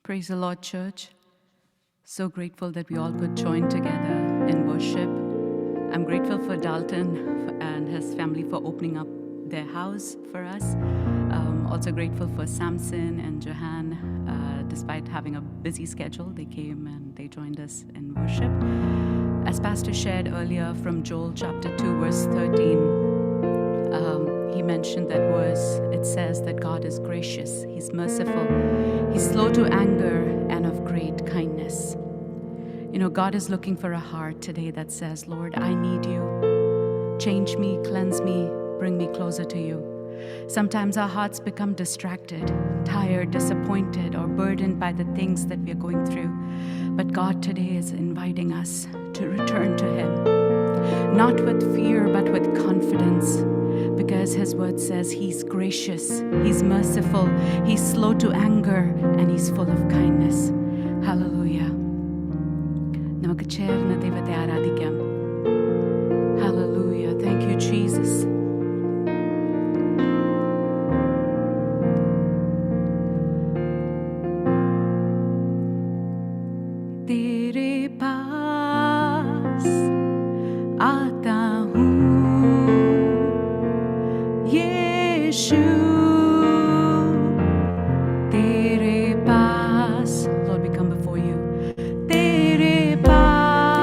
Praise the Lord, church. So grateful that we all could join together in worship. I'm grateful for Dalton and his family for opening up their house for us. Also grateful for Samson and Johan. Despite having a busy schedule, they came and they joined us in worship. As Pastor shared earlier from Joel chapter 2, verse 13, he mentioned that verse. It says that God is gracious, He's merciful, He's slow to anger, and of great kindness. You know, God is looking for a heart today that says, Lord, I need you. Change me, cleanse me, bring me closer to you. Sometimes our hearts become distracted, tired, disappointed, or burdened by the things that we are going through. But God today is inviting us to return to Him, not with fear, but with confidence, because His word says He's gracious, He's merciful, He's slow to anger, and He's full of kindness. Hallelujah. നമുക്ക് ചേർന്ന് ദൈവത്തെ ആരാധിക്കാം. Hallelujah. Thank you, Jesus. तेरे पास आता हूँ यीशु तेरे पास Lord, we come before you. तेरे पास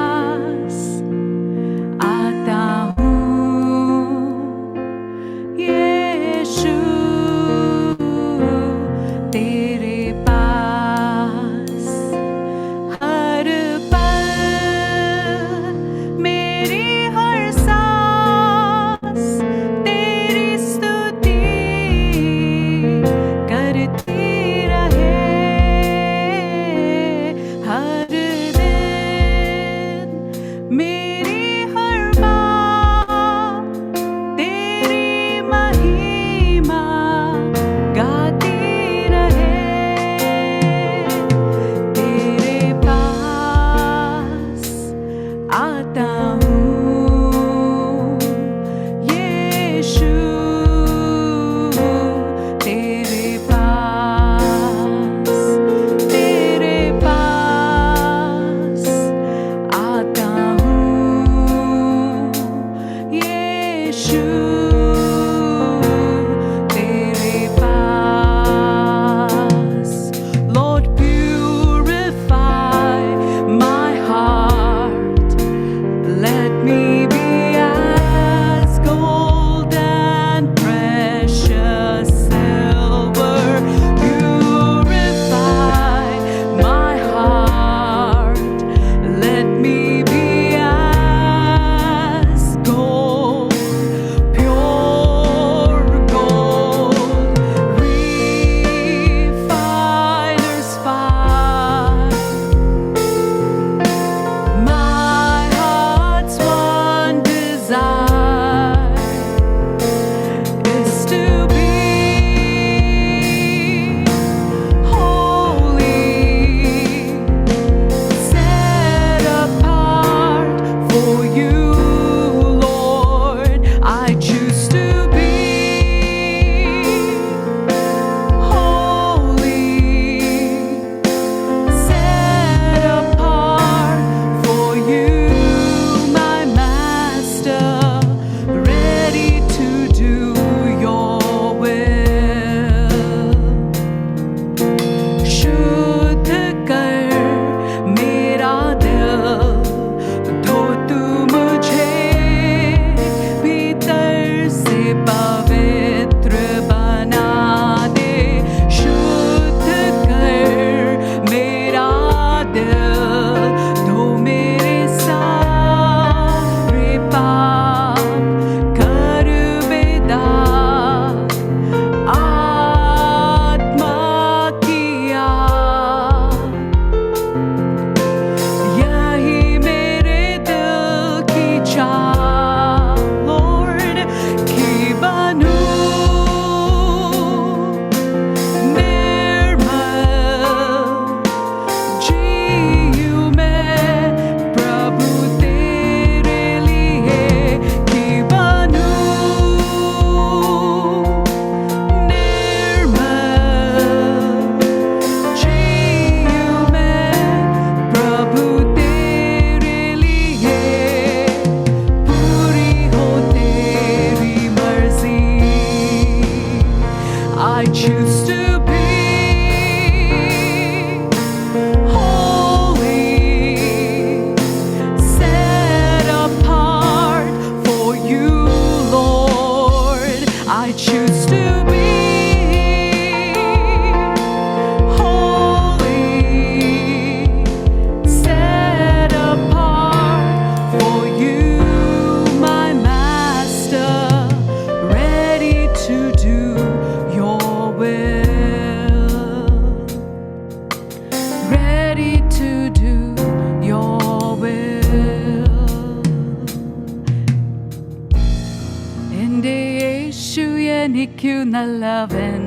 എനിക്കു നല്ലവൻ,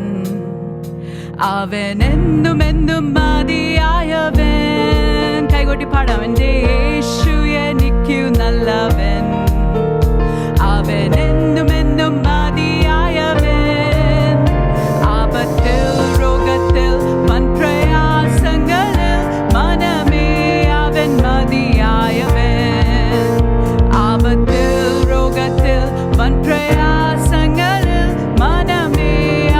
അവൻ എന്നും എന്നും മതിയായവൻ. കൈകൊട്ടി പാടാം. എൻ്റെ യേശു എനിക്കു നല്ലവൻ, അവൻ എന്നും എന്നും മതിയായവൻ. ആപത്തിൽ രോഗത്തിൽ വൻപ്രയാസങ്ങളിൽ മനമേ അവൻ മതിയായവൻ. ആപത്തിൽ രോഗത്തിൽ വൻപ്രയാസങ്ങളിൽ മനമേ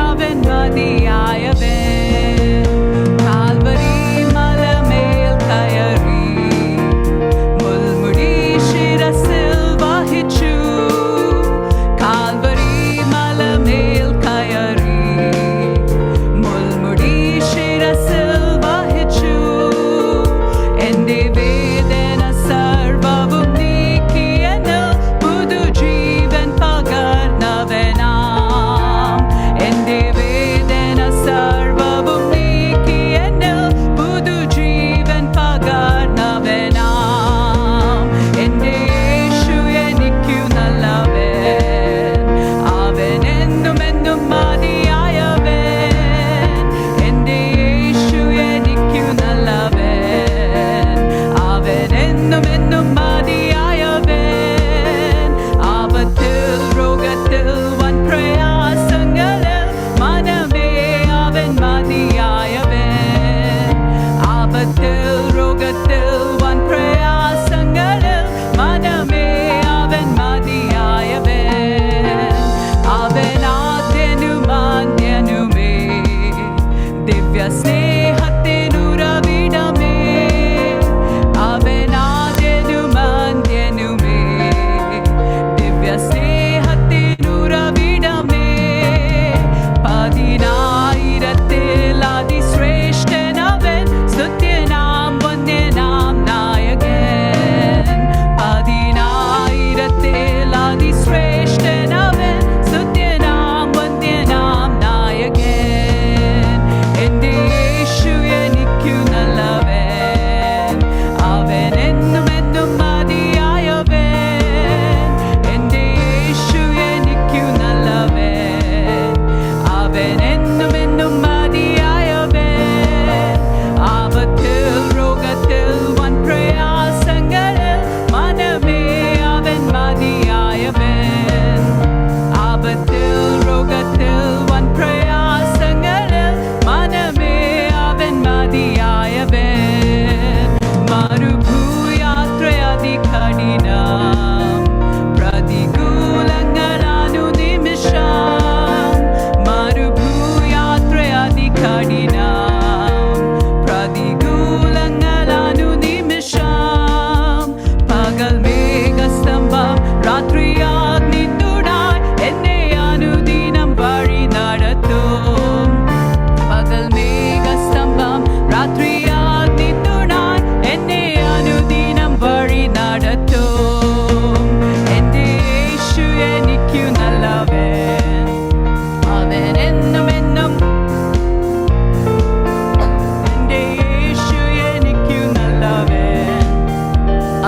അവൻ മതിയായവൻ. കാൽവരി മലമേൽ കയറി മുൾമുടി ശിരസിൽ വഹിച്ചു. കാൽവരി മലമേൽ കയറി മുൾമുടി ശിരസിൽ വഹിച്ചു. എൻ്റെ വേദന സർവ്വവും നീക്കിയെന്ന് പുതുജീവൻ പകർന്നവനാം. എൻ്റെ വേദന സർവ്വവും നീക്കിയെന്ന് പുതുജീവൻ പകർന്നവനാം. എൻ്റെ യേശു എനിക്കു നല്ലവൻ, അവൻ എന്നും എന്നും മതിയായവൻ. എൻ്റെ യേശു എനിക്കു നല്ലവൻ, അവൻ എന്നും എന്നും മതിയായവൻ. ആപത്തിൽ രോഗത്തിൽ വൻപ്രയാസങ്ങളിൽ മനമേ അവൻ മതിയായവൻ. ആപത്തിൽ രോഗത്തിൽ വൻപ്രയാസങ്ങളിൽ മനമേ അവൻ മതിയായവൻ. അവൻ ആദ്യനും അന്ത്യനുമേ, ദിവ്യ സ്നേഹത്തിനുറവിടമേ. അവൻ ആദ്യനും അന്ത്യനുമേ, ദിവ്യ സ്നേഹത്തിനുറവിടമേ. 10,000-ത്തിൽ അതിശ്രേഷ്ഠനവൻ, സ്തുത്യനാം വന്യനാം നായകൻ. 10,000-ത്തിൽ അതിശ്രേഷ്ഠനവൻ, സ്തുത്യനാം വന്യനാം നായകൻ. എൻ്റെ യേശു എനിക്കു നല്ലവൻ, അവൻ എന്നും എന്നും മതിയായവൻ. എൻ്റെ യേശു എനിക്കു നല്ലവൻ, അവൻ എന്നും എന്നും മതിയായവൻ. ആപത്തിൽ രോഗത്തിൽ വൻപ്രയാസങ്ങളിൽ മനമേ അവൻ മതിയായവൻ. ആപത്തിൽ രോഗത്തിൽ വൻപ്രയാസങ്ങളിൽ മനമേ അവൻ മതിയായവൻ. മരുഭൂയാത്ര അതികഠിനം, പ്രതികൂലങ്ങളാണു നിമിഷം. മരുഭൂയാത്ര അതികഠിനം, പ്രതികൂലങ്ങളാണു നിമിഷം. പകൽ മേഘസ്തംഭം രാത്രി അഗ്നിത്തുടായി എന്നെ അനുദിനം വഴി നടത്തും. പകൽ മേഘസ്തംഭം രാത്രി അഗ്നിത്തുടായി എന്നെ അനുദിനം വഴി നടത്തും. എൻ്റെ യേശു എനിക്കു നല്ലവൻ, അവൻ എന്നും എന്നും. എൻ്റെ യേശു എനിക്കു നല്ലവൻ,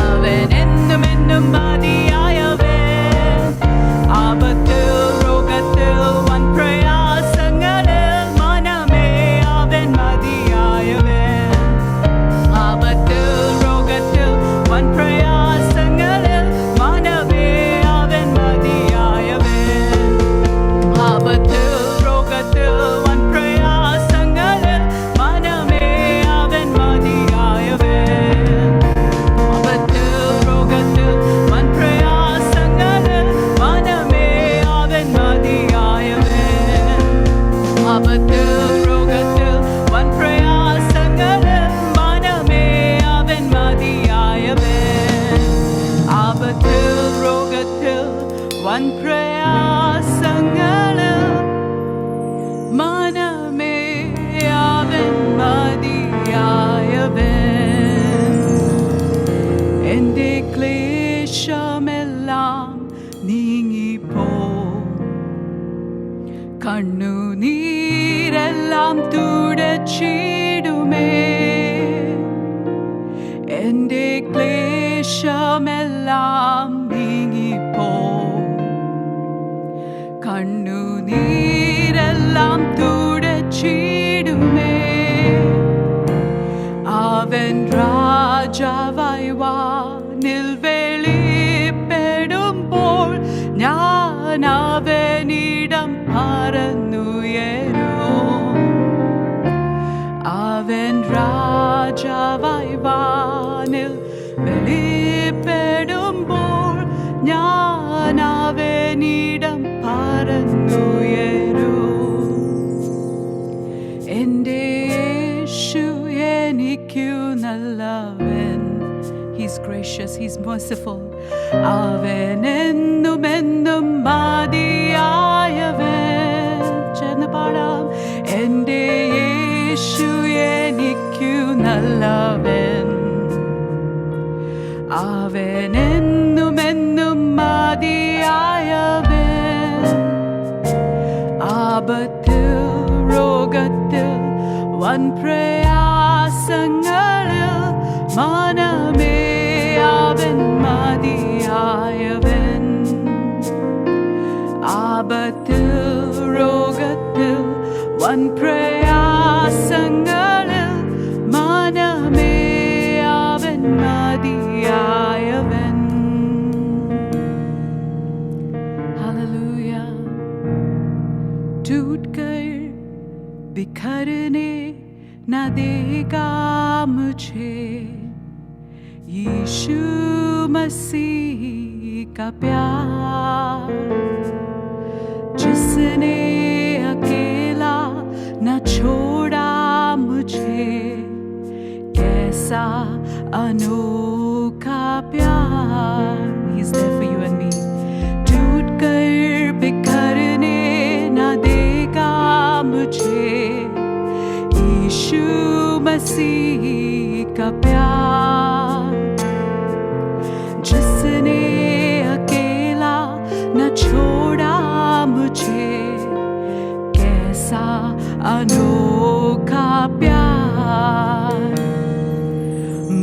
അവൻ എന്നും എന്നും മതിയായവൻ. ആപത്തിൽ രോഗത്തിൽ വൻപ്രയാസങ്ങളിൽ മനമേ അവൻ മതിയായവൻ. ആപത്തിൽ രോഗത്തിൽ വൻപ്രയാസങ്ങളിൽ മനമേ അവൻ മതിയായവൻ. ആപത്തിൽ രോഗത്തിൽ വൻപ്രയാസങ്ങളിൽ മനമേ അവൻ മതിയായവൻ. ആപത്തിൽ രോഗത്തിൽ വൻപ്രയാസങ്ങളിൽ മനമേ അവൻ മതിയായവൻ. ആപത്തിൽ രോഗത്തിൽ വൻപ്രയാസങ്ങളിൽ മനമേ അവൻ മതിയായവൻ. ആപത്തിൽ രോഗത്തിൽ വൻപ്രയാസങ്ങളിൽ മനമേ അവൻ മതിയായവൻ. എൻ്റെ ക്ലേശമെല്ലാം നീങ്ങിപ്പോ, കണ്ണുനീരെല്ലാം തുടച്ചിടുമേ. എൻ്റെ ക്ലേശമെല്ലാം നീങ്ങിപ്പോ, കണ്ണുനീരെല്ലാം തുടച്ചിടുമേ. അവൻ രാജാവായി വാനിൽ വെളിപ്പെടുമ്പോൾ ഞാൻ അവനിടം പറന്നുയരും. അവൻ രാജാവായി വാനിൽ വെളിപ്പെടുമ്പോൾ ഞാൻ അവനിടം പറന്നുയരും. എൻ്റെ യേശു എനിക്കു നല്ലവൻ. He's gracious, He's merciful. അവൻ എന്നും എന്നും മതിയായവൻ. ചേർന്ന് പാടാം. എൻ്റെ യേശു എനിക്കു നല്ലവൻ. അവൻ എന്നും എന്നും മതിയായവൻ. ആപത്തിൽ രോഗത്തിൽ വൻ പ്രയാസങ്ങളിൽ മനമേ അവൻ മതിയായവൻ. ആപത്തിൽ രോഗത്തിൽ വൻ പ്രയാസങ്ങളിൽ മനമേ അവൻ മതിയായവൻ. Hallelujah. टूटकर बिखरने न देगा मुझे यीशु मसीह का प्यार. जिसने अकेला न छोड़ा मुझे, कैसा अनोखा प्यार. He's there for you and me. टूटकर बिखरने न देगा मुझे यीशु मसीह का प्यार. जिसने अकेला न छोड़ा मुझे, कैसा अनोखा प्यार.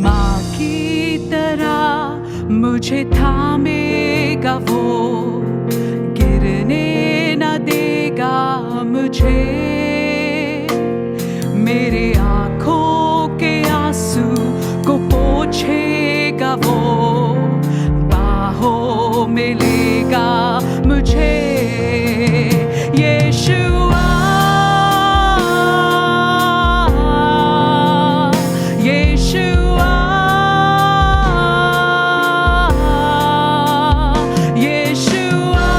माँ की तरह मुझे थामेगा वो, गिरने न देगा मुझे. मेरे आँखों के आंसू को पोंछेगा वो, बाहों में लेगा मुझे. यीशुआ यीशुआ यीशुआ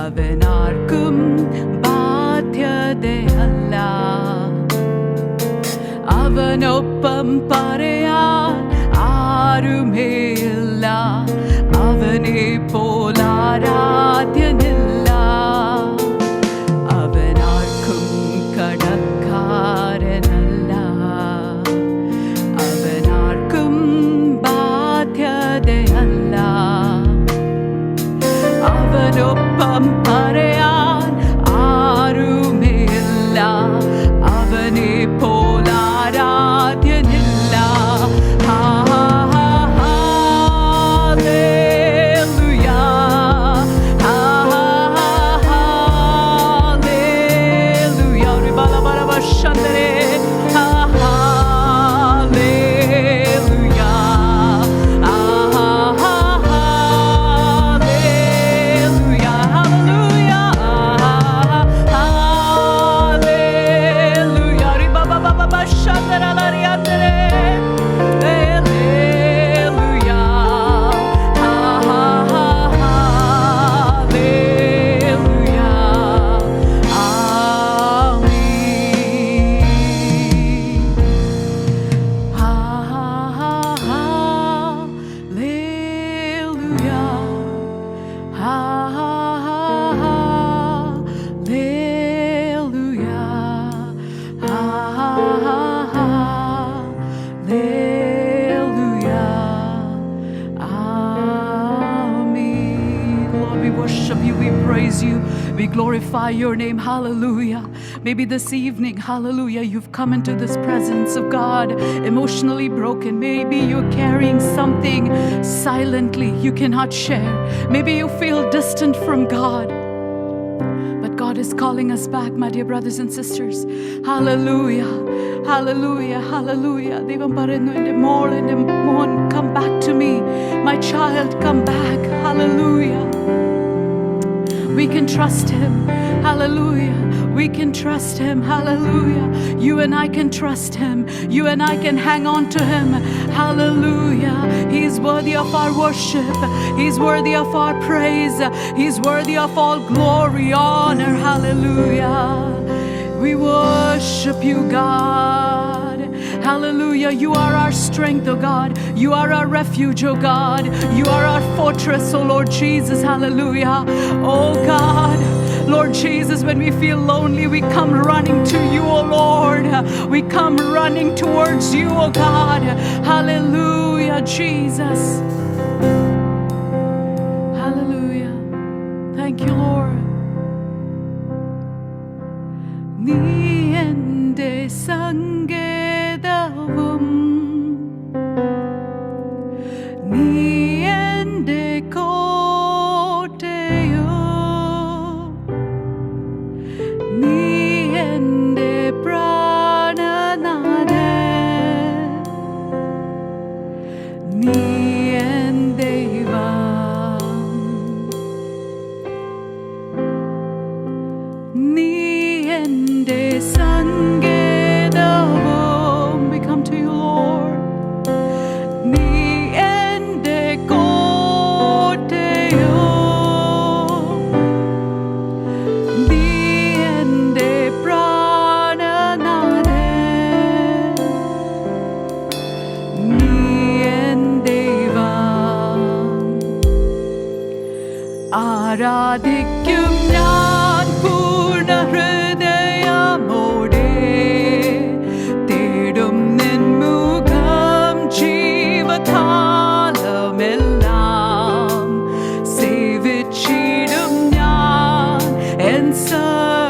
അവനാർക്കും ബാധ്യതയല്ല. അവനൊപ്പം പറയാൻ ആരുമേയില്ല. അവനെ പോലാരാധ്യനില്ല. അവനാർക്കും കടക്കാരനല്ല. അവനാർക്കും ബാധ്യതയല്ല. അവനൊപ്പം പറയാൻ ആരുമേയില്ല. അവനെ പോലാരാധ്യനില്ല. We glorify your name. Hallelujah. Maybe this evening, hallelujah, you've come into this presence of God emotionally broken. Maybe you're carrying something silently you cannot share. Maybe you feel distant from God. But God is calling us back, my dear brothers and sisters. Hallelujah. Hallelujah. Hallelujah. Devam parayunnu ende mool ende mon, come back to me. My child, come back. Hallelujah. We can trust him. Hallelujah. We can trust him. Hallelujah. You and I can trust him. You and I can hang on to him. Hallelujah. He's worthy of our worship. He's worthy of our praise. He's worthy of all glory, honor. Hallelujah. We worship you, God. Hallelujah. You are our strength, oh God. You are our refuge, oh God. You are our fortress, oh Lord Jesus. Hallelujah. Oh God. Lord Jesus, when we feel lonely, we come running to you, oh Lord. We come running towards you, oh God. Hallelujah, Jesus. Hallelujah. Thank you, Lord. Nee ende sangedavam, nee ende koteyo, nee ende prananade, nee ende devam, nee ende sangedavam. We come to you, Lord. Nee ende koteyo, nee ende prananade, nee ende devam. ആരാധിക്കും ഞാൻ പൂർണ്ണ ഹൃദയമോടെ, തേടും നിൻ മുഖം ജീവകാലമെല്ലാം, സേവിച്ചിടും ഞാൻ N സർവ്വവുമായി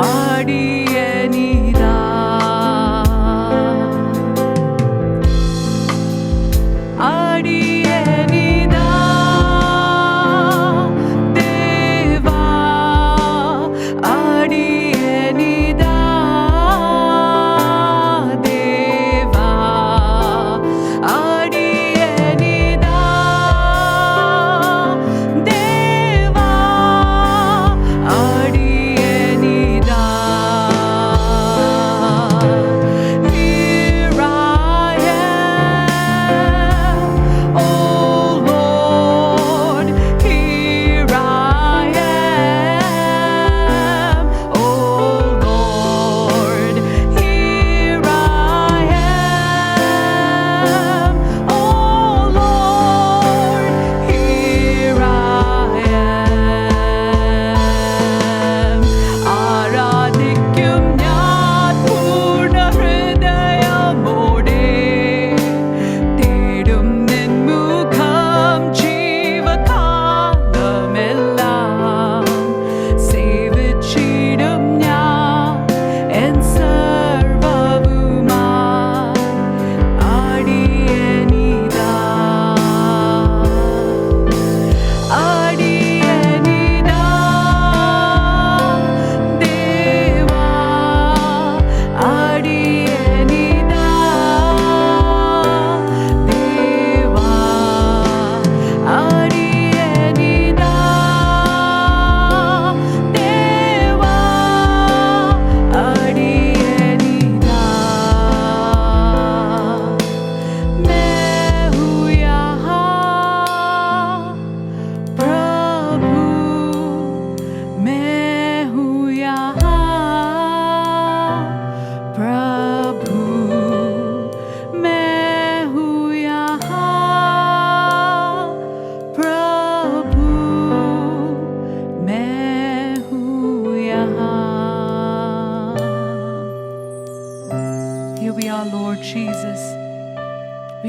അടിയനിതാ. അടിയനിതാ ദേവാ,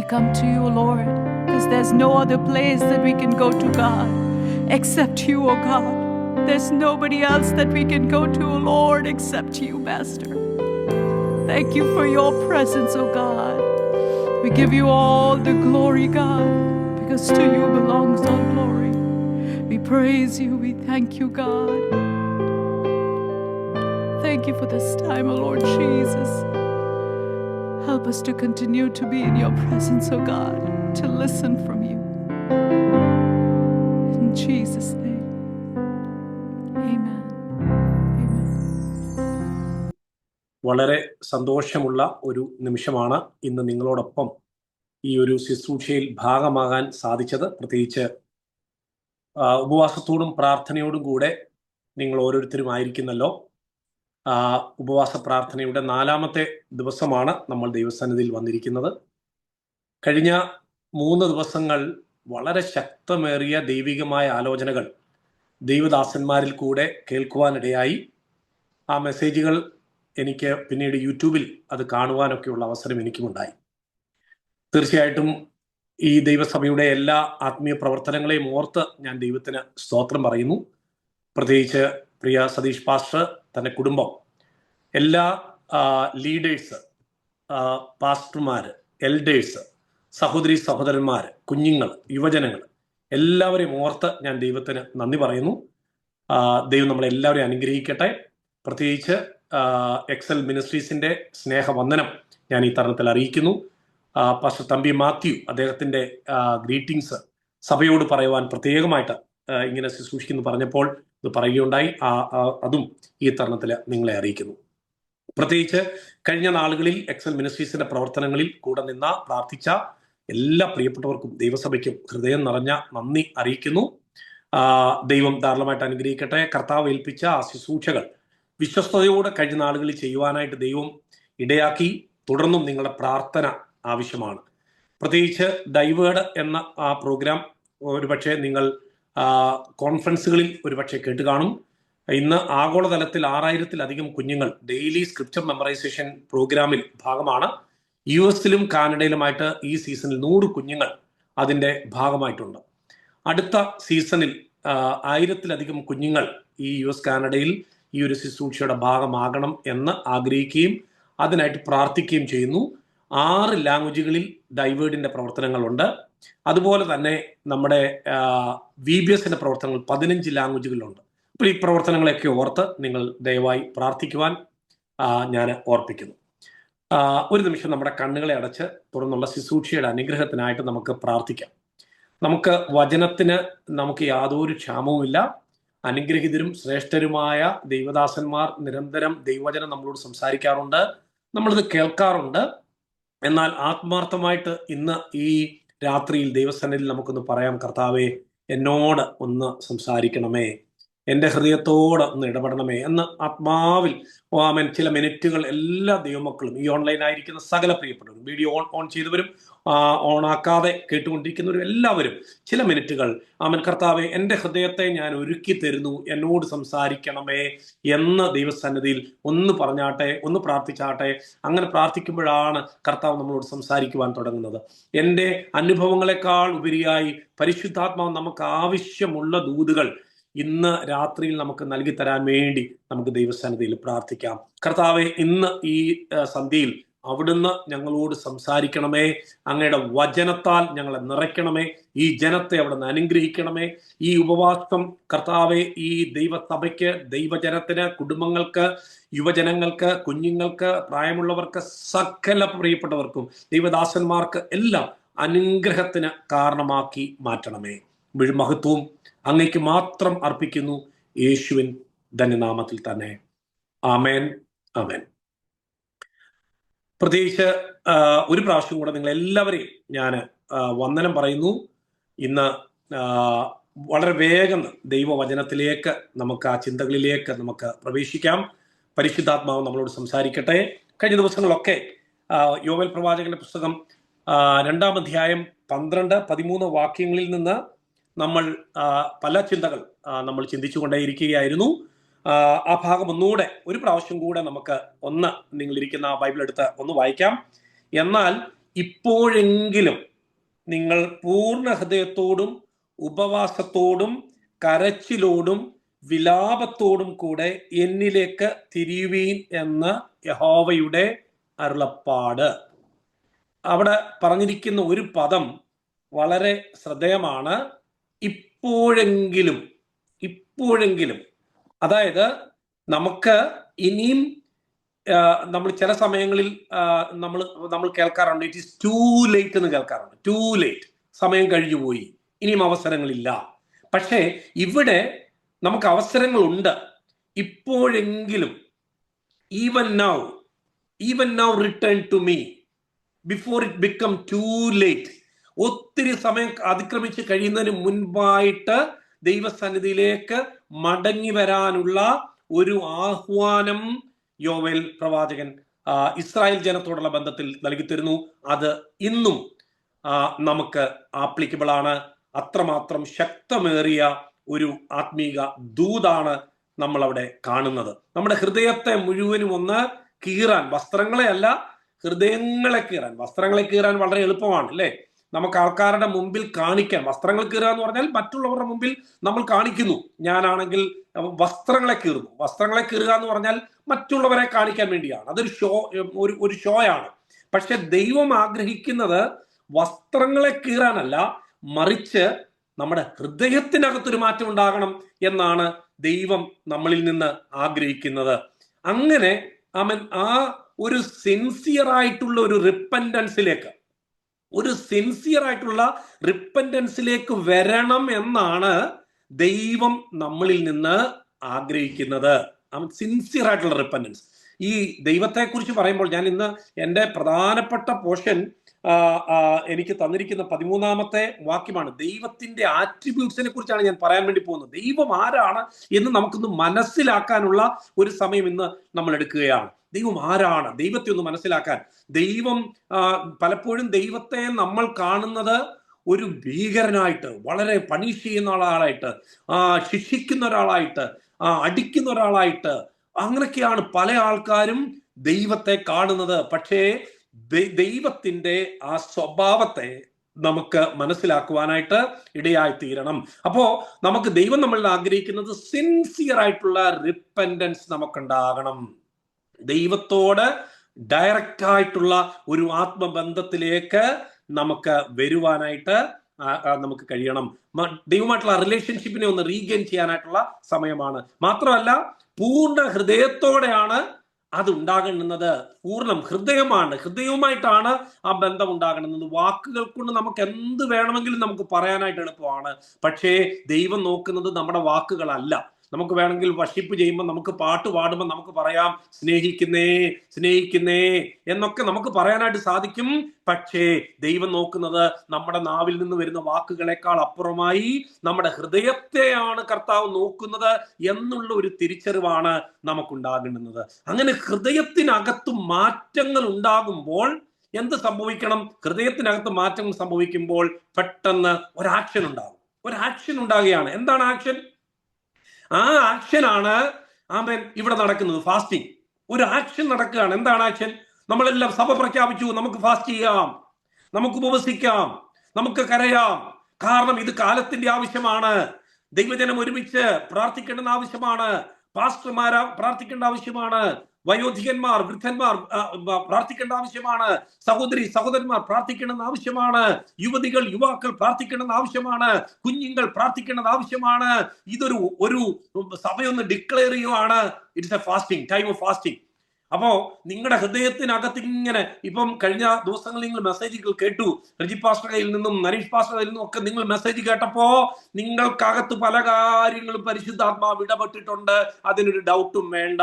come to you, Lord, because there's no other place that we can go to, God, except you, oh God. There's nobody else that we can go to, oh Lord, except you, Master. Thank you for your presence, oh God. We give you all the glory, God, because to you belongs all glory. We praise you. We thank you, God. Thank you for this time, oh Lord Jesus. Help us to continue to be in your presence, oh God, to listen from you. In Jesus' name, amen. Amen. വളരെ സന്തോഷമുള്ള ഒരു നിമിഷമാണ് ഇന്ന് നിങ്ങളോടൊപ്പം ഈ ഒരു ശുശ്രൂഷയിൽ ഭാഗമാകാൻ സാധിച്ചത്. പ്രത്യേകിച്ച് ഉപവാസത്തോടും പ്രാർത്ഥനയോടും കൂടെ നിങ്ങൾ ഓരോരുത്തരും ആയിരിക്കുന്നല്ലോ. ഉപവാസ പ്രാർത്ഥനയുടെ 4ാമത്തെ ദിവസമാണ് നമ്മൾ ദൈവസന്നിധിയിൽ വന്നിരിക്കുന്നത്. കഴിഞ്ഞ 3 ദിവസങ്ങൾ വളരെ ശക്തമേറിയ ദൈവികമായ ആലോചനകൾ ദൈവദാസന്മാരിൽ കൂടെ കേൾക്കുവാനിടയായി. ആ മെസ്സേജുകൾ എനിക്ക് പിന്നീട് യൂട്യൂബിൽ അത് കാണുവാനൊക്കെയുള്ള അവസരം എനിക്കുമുണ്ടായി. തീർച്ചയായിട്ടും ഈ ദൈവസഭയുടെ എല്ലാ ആത്മീയ പ്രവർത്തനങ്ങളെയും ഓർത്ത് ഞാൻ ദൈവത്തിന് സ്തോത്രം പറയുന്നു. പ്രത്യേകിച്ച് പ്രിയ സതീഷ് പാസ്റ്റർ, തൻ്റെ കുടുംബം, എല്ലാ ലീഡേഴ്സ്, പാസ്റ്റർമാർ, എൽഡേഴ്സ്, സഹോദരി സഹോദരന്മാർ, കുഞ്ഞുങ്ങൾ, യുവജനങ്ങൾ, എല്ലാവരെയും ഓർത്ത് ഞാൻ ദൈവത്തിന് നന്ദി പറയുന്നു. ദൈവം നമ്മളെല്ലാവരെയും അനുഗ്രഹിക്കട്ടെ. പ്രത്യേകിച്ച് എക്സൽ മിനിസ്ട്രീസിന്റെ സ്നേഹവന്ദനം ഞാൻ ഈ തരുണത്തിൽ അറിയിക്കുന്നു. പാസ്റ്റർ തമ്പി മാത്യു അദ്ദേഹത്തിന്റെ ഗ്രീറ്റിംഗ്സ് സഭയോട് പറയുവാൻ പ്രത്യേകമായിട്ട് ഇങ്ങനെ ശുശ്രൂഷിക്കുന്നു പറഞ്ഞപ്പോൾ ഇത് പറയുകയുണ്ടായി. അതും ഈ തരുണത്തിൽ നിങ്ങളെ അറിയിക്കുന്നു. പ്രത്യേകിച്ച് കഴിഞ്ഞ നാളുകളിൽ എക്സൽ മിനിസ്ട്രീസിന്റെ പ്രവർത്തനങ്ങളിൽ കൂടെ നിന്ന പ്രാർത്ഥിച്ച എല്ലാ പ്രിയപ്പെട്ടവർക്കും ദൈവസഭയ്ക്കും ഹൃദയം നിറഞ്ഞ നന്ദി അറിയിക്കുന്നു. ദൈവം ധാരാളമായിട്ട് അനുഗ്രഹിക്കട്ടെ. കർത്താവ് ഏൽപ്പിച്ച ആ ശുശ്രൂഷകൾ വിശ്വസ്തയോടെ കഴിഞ്ഞ നാളുകളിൽ ചെയ്യുവാനായിട്ട് ദൈവം ഇടയാക്കി. തുടർന്നും നിങ്ങളുടെ പ്രാർത്ഥന ആവശ്യമാണ്. പ്രത്യേകിച്ച് ഡൈവേർഡ് എന്ന ആ പ്രോഗ്രാം ഒരുപക്ഷെ നിങ്ങൾ കോൺഫറൻസുകളിൽ ഒരുപക്ഷെ കേട്ട് കാണും. ഇന്ന് ആഗോളതലത്തിൽ 6000-ലധികം കുഞ്ഞുങ്ങൾ ഡെയിലി സ്ക്രിപ്ചർ മെമ്മറൈസേഷൻ പ്രോഗ്രാമിൽ ഭാഗമാണ്. US-ലും കാനഡയിലുമായിട്ട് ഈ സീസണിൽ 100 കുഞ്ഞുങ്ങൾ അതിൻ്റെ ഭാഗമായിട്ടുണ്ട്. അടുത്ത സീസണിൽ 1000-ലധികം കുഞ്ഞുങ്ങൾ ഈ US കാനഡയിൽ ഈ ഒരു ശുശ്രൂഷയുടെ ഭാഗമാകണം എന്ന് ആഗ്രഹിക്കുകയും അതിനായിട്ട് പ്രാർത്ഥിക്കുകയും ചെയ്യുന്നു. 6 ലാംഗ്വേജുകളിൽ ഡൈവേർഡിന്റെ പ്രവർത്തനങ്ങളുണ്ട്. അതുപോലെ തന്നെ നമ്മുടെ VBSന്റെ പ്രവർത്തനങ്ങൾ 15 ലാംഗ്വേജുകളിലുണ്ട്. അപ്പോൾ ഈ പ്രവർത്തനങ്ങളെയൊക്കെ ഓർത്ത് നിങ്ങൾ ദയവായി പ്രാർത്ഥിക്കുവാൻ ഞാൻ ഓർപ്പിക്കുന്നു. ഒരു നിമിഷം നമ്മുടെ കണ്ണുകളെ അടച്ച് തുടർന്നുള്ള ശുശ്രൂഷയുടെ അനുഗ്രഹത്തിനായിട്ട് നമുക്ക് പ്രാർത്ഥിക്കാം. നമുക്ക് വചനത്തിന് നമുക്ക് യാതൊരു ക്ഷാമവുമില്ല. അനുഗ്രഹീതരും ശ്രേഷ്ഠരുമായ ദൈവദാസന്മാർ നിരന്തരം ദൈവവചനം നമ്മളോട് സംസാരിക്കാറുണ്ട്, നമ്മളിത് കേൾക്കാറുണ്ട്. എന്നാൽ ആത്മാർത്ഥമായിട്ട് ഇന്ന് ഈ രാത്രിയിൽ ദൈവസന്നിധിയിൽ നമുക്കൊന്ന് പറയാം, കർത്താവേ എന്നോട് ഒന്ന് സംസാരിക്കണമേ, എൻ്റെ ഹൃദയത്തോട് ഒന്ന് ഇടപെടണമേ എന്ന് ആത്മാവിൽ ആമേൻ ചില മിനിറ്റുകൾ എല്ലാ ദൈവമക്കളും, ഈ ഓൺലൈനായിരിക്കുന്ന സകല പ്രിയപ്പെട്ടവരും, വീഡിയോ ഓൺ ചെയ്തവരും ഓണാക്കാതെ കേട്ടുകൊണ്ടിരിക്കുന്നവരും എല്ലാവരും ചില മിനിറ്റുകൾ ആമേൻ കർത്താവെ എൻ്റെ ഹൃദയത്തെ ഞാൻ ഒരുക്കി തരുന്നു, എന്നോട് സംസാരിക്കണമേ എന്ന് ദൈവസന്നിധിയിൽ ഒന്ന് പറഞ്ഞാട്ടെ, ഒന്ന് പ്രാർത്ഥിച്ചാട്ടെ. അങ്ങനെ പ്രാർത്ഥിക്കുമ്പോഴാണ് കർത്താവ് നമ്മളോട് സംസാരിക്കുവാൻ തുടങ്ങുന്നത്. എൻ്റെ അനുഭവങ്ങളെക്കാൾ ഉപരിയായി പരിശുദ്ധാത്മാവ് നമുക്ക് ആവശ്യമുള്ള ദൂതുകൾ ഇന്ന് രാത്രിയിൽ നമുക്ക് നൽകി തരാൻ വേണ്ടി നമുക്ക് ദൈവസന്നിധിയിൽ പ്രാർത്ഥിക്കാം. കർത്താവെ, ഇന്ന് ഈ സന്ധ്യയിൽ അവിടുന്ന് ഞങ്ങളോട് സംസാരിക്കണമേ, അങ്ങയുടെ വചനത്താൽ ഞങ്ങളെ നിറയ്ക്കണമേ, ഈ ജനത്തെ അവിടുന്ന് അനുഗ്രഹിക്കണമേ. ഈ ഉപവാസം കർത്താവെ ഈ ദൈവസഭയ്ക്ക്, ദൈവജനത്തിന്, കുടുംബങ്ങൾക്ക്, യുവജനങ്ങൾക്ക്, കുഞ്ഞുങ്ങൾക്ക്, പ്രായമുള്ളവർക്ക്, സകല പ്രിയപ്പെട്ടവർക്കും, ദൈവദാസന്മാർക്ക് എല്ലാം അനുഗ്രഹത്തിന് കാരണമാക്കി മാറ്റണമേ. മഹത്വവും അങ്ങേക്ക് മാത്രം അർപ്പിക്കുന്നു, യേശുവിൻ ധന്യനാമത്തിൽ തന്നെ. ആമേൻ, ആമേൻ. പ്രത്യേകിച്ച് ഒരു പ്രാവശ്യം കൂടെ നിങ്ങൾ എല്ലാവരെയും ഞാൻ വന്ദനം പറയുന്നു. ഇന്ന് വളരെ വേഗം ദൈവവചനത്തിലേക്ക് നമുക്ക്, ആ ചിന്തകളിലേക്ക് നമുക്ക് പ്രവേശിക്കാം. പരിശുദ്ധാത്മാവ് നമ്മളോട് സംസാരിക്കട്ടെ. കഴിഞ്ഞ ദിവസങ്ങളൊക്കെ യോവേൽ പ്രവാചകന്റെ പുസ്തകം 2-ാം അധ്യായം 12-13 വാക്യങ്ങളിൽ നിന്ന് നമ്മൾ പല ചിന്തകൾ നമ്മൾ ചിന്തിച്ചുകൊണ്ടേയിരിക്കുകയായിരുന്നു. ആ ഭാഗം ഒന്നുകൂടെ ഒരു പ്രാവശ്യം കൂടെ നമുക്ക് നിങ്ങളിരിക്കുന്ന ബൈബിൾ എടുത്ത് ഒന്ന് വായിക്കാം. എന്നാൽ ഇപ്പോഴെങ്കിലും നിങ്ങൾ പൂർണ്ണ ഹൃദയത്തോടും ഉപവാസത്തോടും കരച്ചിലോടും വിലാപത്തോടും കൂടെ എന്നിലേക്ക് തിരിയുവീൻ എന്ന യഹോവയുടെ അരുളപ്പാട്. അവിടെ പറഞ്ഞിരിക്കുന്ന ഒരു പദം വളരെ ശ്രദ്ധേയമാണ്. ഇപ്പോഴെങ്കിലും. ഇപ്പോഴെങ്കിലും, അതായത് നമുക്ക് ഇനിയും നമ്മൾ ചില സമയങ്ങളിൽ നമ്മൾ കേൾക്കാറുണ്ട്, ഇറ്റ് ഈസ് ടൂ ലേറ്റ് എന്ന് കേൾക്കാറുണ്ട്. ടൂ ലേറ്റ്, സമയം കഴിഞ്ഞു പോയി, ഇനിയും അവസരങ്ങളില്ല. പക്ഷേ ഇവിടെ നമുക്ക് അവസരങ്ങളുണ്ട്. ഇപ്പോഴെങ്കിലും, even now return to me before it become too late. ഒത്തിരി സമയം അതിക്രമിച്ച് കഴിയുന്നതിന് മുൻപായിട്ട് ദൈവസന്നിധിയിലേക്ക് മടങ്ങി വരാനുള്ള ഒരു ആഹ്വാനം യോവേൽ പ്രവാചകൻ ഇസ്രായേൽ ജനത്തോടുള്ള ബന്ധത്തിൽ നൽകി തരുന്നു. അത് ഇന്നും നമുക്ക് ആപ്ലിക്കബിൾ ആണ്. അത്രമാത്രം ശക്തമേറിയ ഒരു ആത്മീക ദൂതാണ് നമ്മൾ അവിടെ കാണുന്നത്. നമ്മുടെ ഹൃദയത്തെ മുഴുവനും ഒന്ന് കീറാൻ, വസ്ത്രങ്ങളെ അല്ല, ഹൃദയങ്ങളെ കീറാൻ. വസ്ത്രങ്ങളെ കീറാൻ വളരെ എളുപ്പമാണ് അല്ലേ? നമുക്ക് ആൾക്കാരുടെ മുമ്പിൽ കാണിക്കാൻ. വസ്ത്രങ്ങൾ കീറുക എന്ന് പറഞ്ഞാൽ മറ്റുള്ളവരുടെ മുമ്പിൽ നമ്മൾ കാണിക്കുന്നു. ഞാനാണെങ്കിൽ വസ്ത്രങ്ങളെ കീറുന്നു. വസ്ത്രങ്ങളെ കീറുക എന്ന് പറഞ്ഞാൽ മറ്റുള്ളവരെ കാണിക്കാൻ വേണ്ടിയാണ്. അതൊരു ഒരു ഷോയാണ്. പക്ഷെ ദൈവം ആഗ്രഹിക്കുന്നത് വസ്ത്രങ്ങളെ കീറാനല്ല, മറിച്ച് നമ്മുടെ ഹൃദയത്തിനകത്തൊരു മാറ്റം ഉണ്ടാകണം എന്നാണ് ദൈവം നമ്മളിൽ നിന്ന് ആഗ്രഹിക്കുന്നത്. അങ്ങനെ അവൻ ആ ഒരു സിൻസിയർ ആയിട്ടുള്ള ഒരു റിപ്പൻഡൻസിലേക്ക് വരണം എന്നാണ് ദൈവം നമ്മളിൽ നിന്ന് ആഗ്രഹിക്കുന്നത്. അവൻ സിൻസിയർ ആയിട്ടുള്ള റിപ്പൻഡൻസ്. ഈ ദൈവത്തെ കുറിച്ച് പറയുമ്പോൾ ഞാൻ ഇന്ന് എൻ്റെ പ്രധാനപ്പെട്ട പോർഷൻ എനിക്ക് തന്നിരിക്കുന്ന 13-ാമത്തെ വാക്യമാണ്. ദൈവത്തിന്റെ ആട്രിബ്യൂട്ട്സിനെ കുറിച്ചാണ് ഞാൻ പറയാൻ വേണ്ടി പോകുന്നത്. ദൈവം ആരാണ് എന്ന് നമുക്കൊന്ന് മനസ്സിലാക്കാനുള്ള ഒരു സമയം ഇന്ന് നമ്മൾ എടുക്കുകയാണ്. ദൈവം ആരാണ്? ദൈവത്തെ ഒന്ന് മനസ്സിലാക്കാൻ. ദൈവം പലപ്പോഴും ദൈവത്തെ നമ്മൾ കാണുന്നത് ഒരു ഭീകരനായിട്ട്, വളരെ പണിഷ് ചെയ്യുന്ന ഒരാളായിട്ട്, ശിക്ഷിക്കുന്ന ഒരാളായിട്ട്, അടിക്കുന്ന ഒരാളായിട്ട്, അങ്ങനെയൊക്കെയാണ് പല ആൾക്കാരും ദൈവത്തെ കാണുന്നത്. പക്ഷേ ദൈവത്തിന്റെ ആ സ്വഭാവത്തെ നമുക്ക് മനസ്സിലാക്കുവാനായിട്ട് ഇടയായി തീരണം. അപ്പോ നമുക്ക് ദൈവം നമ്മളിൽ ആഗ്രഹിക്കുന്നത് സിൻസിയർ ആയിട്ടുള്ള റിപ്പൻഡൻസ് നമുക്കുണ്ടാകണം. ദൈവത്തോട് ഡയറക്റ്റ് ആയിട്ടുള്ള ഒരു ആത്മബന്ധത്തിലേക്ക് നമുക്ക് വരുവാനായിട്ട് നമുക്ക് കഴിയണം. ദൈവമായിട്ടുള്ള റിലേഷൻഷിപ്പിനെ ഒന്ന് റീഗെയിൻ ചെയ്യാനായിട്ടുള്ള സമയമാണ്. മാത്രമല്ല, പൂർണ്ണ ഹൃദയത്തോടെയാണ് അത് ഉണ്ടാകുന്നത്. പൂർണ്ണം ഹൃദയവുമായിട്ടാണ് ആ ബന്ധം ഉണ്ടാകുന്നത്. വാക്കുകൾ കൊണ്ട് നമുക്ക് എന്ത് വേണമെങ്കിലും നമുക്ക് പറയാനായിട്ട് എളുപ്പമാണ്. പക്ഷേ ദൈവം നോക്കുന്നത് നമ്മുടെ വാക്കുകളല്ല. നമുക്ക് വേണമെങ്കിൽ വർഷിപ്പ് ചെയ്യുമ്പോൾ, നമുക്ക് പാട്ട് പാടുമ്പോൾ നമുക്ക് പറയാം സ്നേഹിക്കുന്നേ എന്നൊക്കെ നമുക്ക് പറയാനായിട്ട് സാധിക്കും. പക്ഷേ ദൈവം നോക്കുന്നത് നമ്മുടെ നാവിൽ നിന്ന് വരുന്ന വാക്കുകളെക്കാൾ അപ്പുറമായി നമ്മുടെ ഹൃദയത്തെയാണ് കർത്താവ് നോക്കുന്നത് എന്നുള്ള ഒരു തിരിച്ചറിവാണ് നമുക്കുണ്ടാകേണ്ടുന്നത്. അങ്ങനെ ഹൃദയത്തിനകത്ത് മാറ്റങ്ങൾ ഉണ്ടാകുമ്പോൾ എന്ത് സംഭവിക്കണം? ഹൃദയത്തിനകത്ത് മാറ്റങ്ങൾ സംഭവിക്കുമ്പോൾ പെട്ടെന്ന് ഒരു ആക്ഷൻ ഉണ്ടാകുകയാണ്. എന്താണ് ആക്ഷൻ? ആ ആക്ഷനാണ് ഇവിടെ നടക്കുന്നത്. ഫാസ്റ്റിംഗ് ഒരു ആക്ഷൻ നടക്കുകയാണ്. എന്താണ് ആക്ഷൻ? നമ്മളെല്ലാം സഭ പ്രഖ്യാപിച്ചു, നമുക്ക് ഫാസ്റ്റ് ചെയ്യാം, നമുക്ക് ഉപവസിക്കാം, നമുക്ക് കരയാം. കാരണം ഇത് കാലത്തിന്റെ ആവശ്യമാണ്. ദൈവജനം ഒരുമിച്ച് പ്രാർത്ഥിക്കേണ്ടുന്ന ആവശ്യമാണ്. പാസ്റ്റർമാർ പ്രാർത്ഥിക്കേണ്ട ആവശ്യമാണ്. വയോധികന്മാർ, വൃദ്ധന്മാർ പ്രാർത്ഥിക്കേണ്ട ആവശ്യമാണ്. സഹോദരന്മാർ പ്രാർത്ഥിക്കേണ്ടെന്ന് ആവശ്യമാണ്. യുവാക്കൾ പ്രാർത്ഥിക്കേണ്ടെന്ന് ആവശ്യമാണ്. കുഞ്ഞുങ്ങൾ പ്രാർത്ഥിക്കേണ്ടത് ആവശ്യമാണ്. ഒരു സഭയൊന്ന് ഡിക്ലെയർ ചെയ്യുവാണ്. It's A fasting, time of fasting. അപ്പോ നിങ്ങളുടെ ഹൃദയത്തിനകത്ത് ഇങ്ങനെ, ഇപ്പം കഴിഞ്ഞ ദിവസങ്ങളിൽ നിങ്ങൾ മെസ്സേജുകൾ കേട്ടു, റജി പാസ്റ്റർ കയ്യിൽ നിന്നും നരീഷ് പാസ്റ്റർ കയ്യിൽ നിന്നും ഒക്കെ നിങ്ങൾ മെസ്സേജ് കേട്ടപ്പോ നിങ്ങൾക്കകത്ത് പല കാര്യങ്ങളും പരിശുദ്ധാത്മാവ് ഇടപെട്ടിട്ടുണ്ട്. അതിനൊരു ഡൗട്ടും വേണ്ട.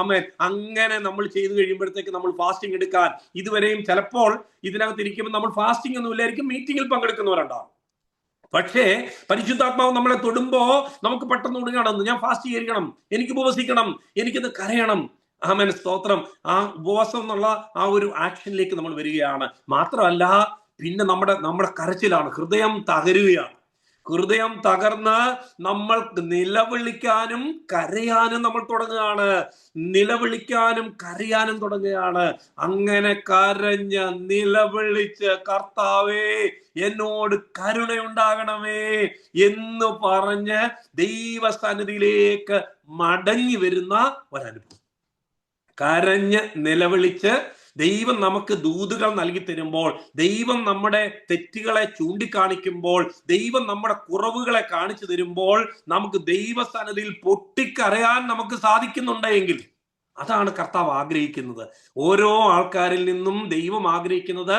ആമേൻ. അങ്ങനെ നമ്മൾ ചെയ്തു കഴിയുമ്പോഴത്തേക്ക് നമ്മൾ ഫാസ്റ്റിംഗ് എടുക്കാൻ, ഇതുവരെയും ചിലപ്പോൾ ഇതിനകത്ത് ഇരിക്കുമ്പോൾ നമ്മൾ ഫാസ്റ്റിംഗ് ഒന്നും ഇല്ലായിരിക്കും, മീറ്റിംഗിൽ പങ്കെടുക്കുന്നവരുണ്ടാവും. പക്ഷേ പരിശുദ്ധാത്മാവ് നമ്മളെ തൊടുമ്പോ നമുക്ക് പെട്ടെന്ന് ഒടുങ്ങണം, ഞാൻ ഫാസ്റ്റ് ചെയ്യണം, എനിക്ക് ഉപവസിക്കണം, എനിക്കിത് കരയണം. ആമേൻ, സ്തോത്രം. ആ ഉപവാസം എന്നുള്ള ആ ഒരു ആക്ഷനിലേക്ക് നമ്മൾ വരികയാണ്. മാത്രമല്ല, പിന്നെ നമ്മുടെ കരച്ചിലാണ്, ഹൃദയം തകരുകയാണ്. ഹൃദയം തകർന്ന് നമ്മൾ നിലവിളിക്കാനും കരയാനും നമ്മൾ തുടങ്ങുകയാണ്. നിലവിളിക്കാനും കരയാനും തുടങ്ങുകയാണ്. അങ്ങനെ കരഞ്ഞ് നിലവിളിച്ച് കർത്താവേ എന്നോട് കരുണയുണ്ടാകണമേ എന്ന് പറഞ്ഞ് ദൈവസന്നിധിയിലേക്ക് മടങ്ങി വരുന്ന ഒരനുഭവം. കരഞ്ഞ് നിലവിളിച്ച് ദൈവം നമുക്ക് ദൂതുകൾ നൽകി തരുമ്പോൾ, ദൈവം നമ്മുടെ തെറ്റുകളെ ചൂണ്ടിക്കാണിക്കുമ്പോൾ, ദൈവം നമ്മുടെ കുറവുകളെ കാണിച്ചു തരുമ്പോൾ നമുക്ക് ദൈവസന്നിധിയിൽ പൊട്ടിക്കരയാൻ നമുക്ക് സാധിക്കുന്നുണ്ടെങ്കിൽ അതാണ് കർത്താവ് ആഗ്രഹിക്കുന്നത്. ഓരോ ആൾക്കാരിൽ നിന്നും ദൈവം ആഗ്രഹിക്കുന്നത്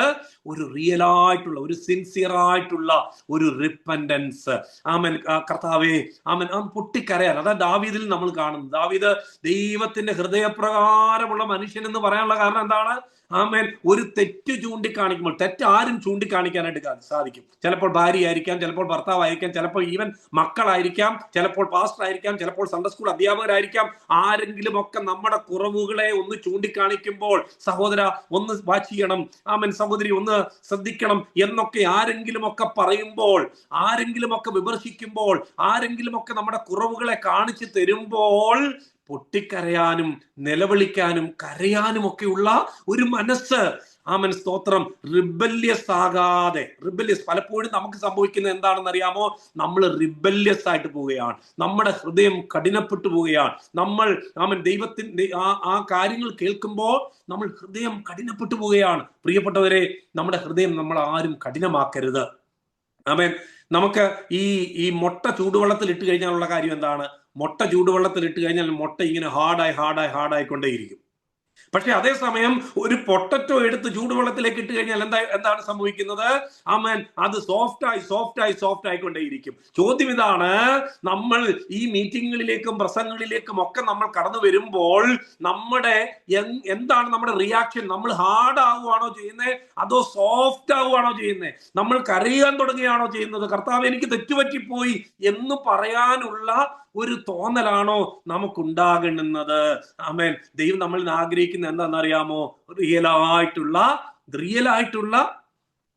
ഒരു റിയൽ ആയിട്ടുള്ള, ഒരു സിൻസിയർ ആയിട്ടുള്ള ഒരു റിപ്പൻഡൻസ്. ആമൻ. കർത്താവേ ആമൻ. പൊട്ടിക്കരയാൻ. അതാ ദാവീദിൽ നമ്മൾ കാണുന്നത്. ദാവീദ് ദൈവത്തിന്റെ ഹൃദയപ്രകാരമുള്ള മനുഷ്യൻ എന്ന് പറയാനുള്ള കാരണം എന്താണ്? ആമേൻ. ഒരു തെറ്റ് ചൂണ്ടിക്കാണിക്കുമ്പോൾ, തെറ്റ് ആരും ചൂണ്ടിക്കാണിക്കാനായിട്ട് സാധിക്കും. ചിലപ്പോൾ ഭാര്യ ആയിരിക്കാം, ചിലപ്പോൾ ഭർത്താവായിരിക്കാം, ചിലപ്പോൾ ഈവൻ മക്കളായിരിക്കാം, ചിലപ്പോൾ പാസ്റ്റർ ആയിരിക്കാം, ചിലപ്പോൾ സൺഡേ സ്കൂൾ അധ്യാപകരായിരിക്കാം. ആരെങ്കിലും ഒക്കെ നമ്മുടെ കുറവുകളെ ഒന്ന് ചൂണ്ടിക്കാണിക്കുമ്പോൾ, സഹോദര ഒന്ന് വാച്ച് ചെയ്യണം, ആമൻ, സഹോദരി ഒന്ന് ശ്രദ്ധിക്കണം എന്നൊക്കെ ആരെങ്കിലും ഒക്കെ പറയുമ്പോൾ, ആരെങ്കിലും ഒക്കെ വിമർശിക്കുമ്പോൾ, ആരെങ്കിലും ഒക്കെ നമ്മുടെ കുറവുകളെ കാണിച്ചു തരുമ്പോൾ പൊട്ടിക്കരയാനും നിലവിളിക്കാനും കരയാനും ഒക്കെയുള്ള ഒരു മനസ്സ്, ആമൻ, സ്തോത്രം, റിബല്യസ് ആകാതെ. റിബല്യസ് പലപ്പോഴും നമുക്ക് സംഭവിക്കുന്നത് എന്താണെന്ന് അറിയാമോ? നമ്മൾ റിബല്യസ് ആയിട്ട് പോവുകയാണ്. നമ്മുടെ ഹൃദയം കഠിനപ്പെട്ടു പോവുകയാണ്. നമ്മൾ ആമൻ ദൈവത്തിന്റെ ആ കാര്യങ്ങൾ കേൾക്കുമ്പോൾ നമ്മൾ ഹൃദയം കഠിനപ്പെട്ടു പോവുകയാണ്. പ്രിയപ്പെട്ടവരെ, നമ്മുടെ ഹൃദയം നമ്മൾ ആരും കഠിനമാക്കരുത്. ആമേൻ. നമുക്ക് ഈ മുട്ട ചൂടുവെള്ളത്തിൽ ഇട്ട് കഴിഞ്ഞാലുള്ള കാര്യം എന്താണ്? മുട്ട ചൂടുവെള്ളത്തിൽ ഇട്ട് കഴിഞ്ഞാൽ മുട്ട ഇങ്ങനെ ഹാർഡായിക്കൊണ്ടേയിരിക്കും. പക്ഷെ അതേസമയം ഒരു പൊട്ടറ്റോ എടുത്ത് ചൂടുവെള്ളത്തിലേക്ക് ഇട്ട് കഴിഞ്ഞാൽ എന്താണ് സംഭവിക്കുന്നത്? ആമേൻ, അത് സോഫ്റ്റ് ആയിക്കൊണ്ടേയിരിക്കും. ചോദ്യം ഇതാണ്, നമ്മൾ ഈ മീറ്റിങ്ങുകളിലേക്കും പ്രസംഗങ്ങളിലേക്കും ഒക്കെ നമ്മൾ കടന്നു വരുമ്പോൾ നമ്മുടെ എന്താണ് നമ്മുടെ റിയാക്ഷൻ? നമ്മൾ ഹാർഡ് ആവുകയാണോ ചെയ്യുന്നത്, അതോ സോഫ്റ്റ് ആവുകയാണോ ചെയ്യുന്നത്? നമ്മൾ കരയാൻ തുടങ്ങുകയാണോ ചെയ്യുന്നത്? കർത്താവ്, എനിക്ക് തെറ്റുപറ്റിപ്പോയി എന്ന് പറയാനുള്ള ഒരു തോന്നലാണോ നമുക്കുണ്ടാകുന്നത്? ആമേൻ. ദൈവം നമ്മളിൽ നിന്ന് ആഗ്രഹിക്കുന്നത് എന്താണെന്നറിയാമോ? റിയൽ ആയിട്ടുള്ള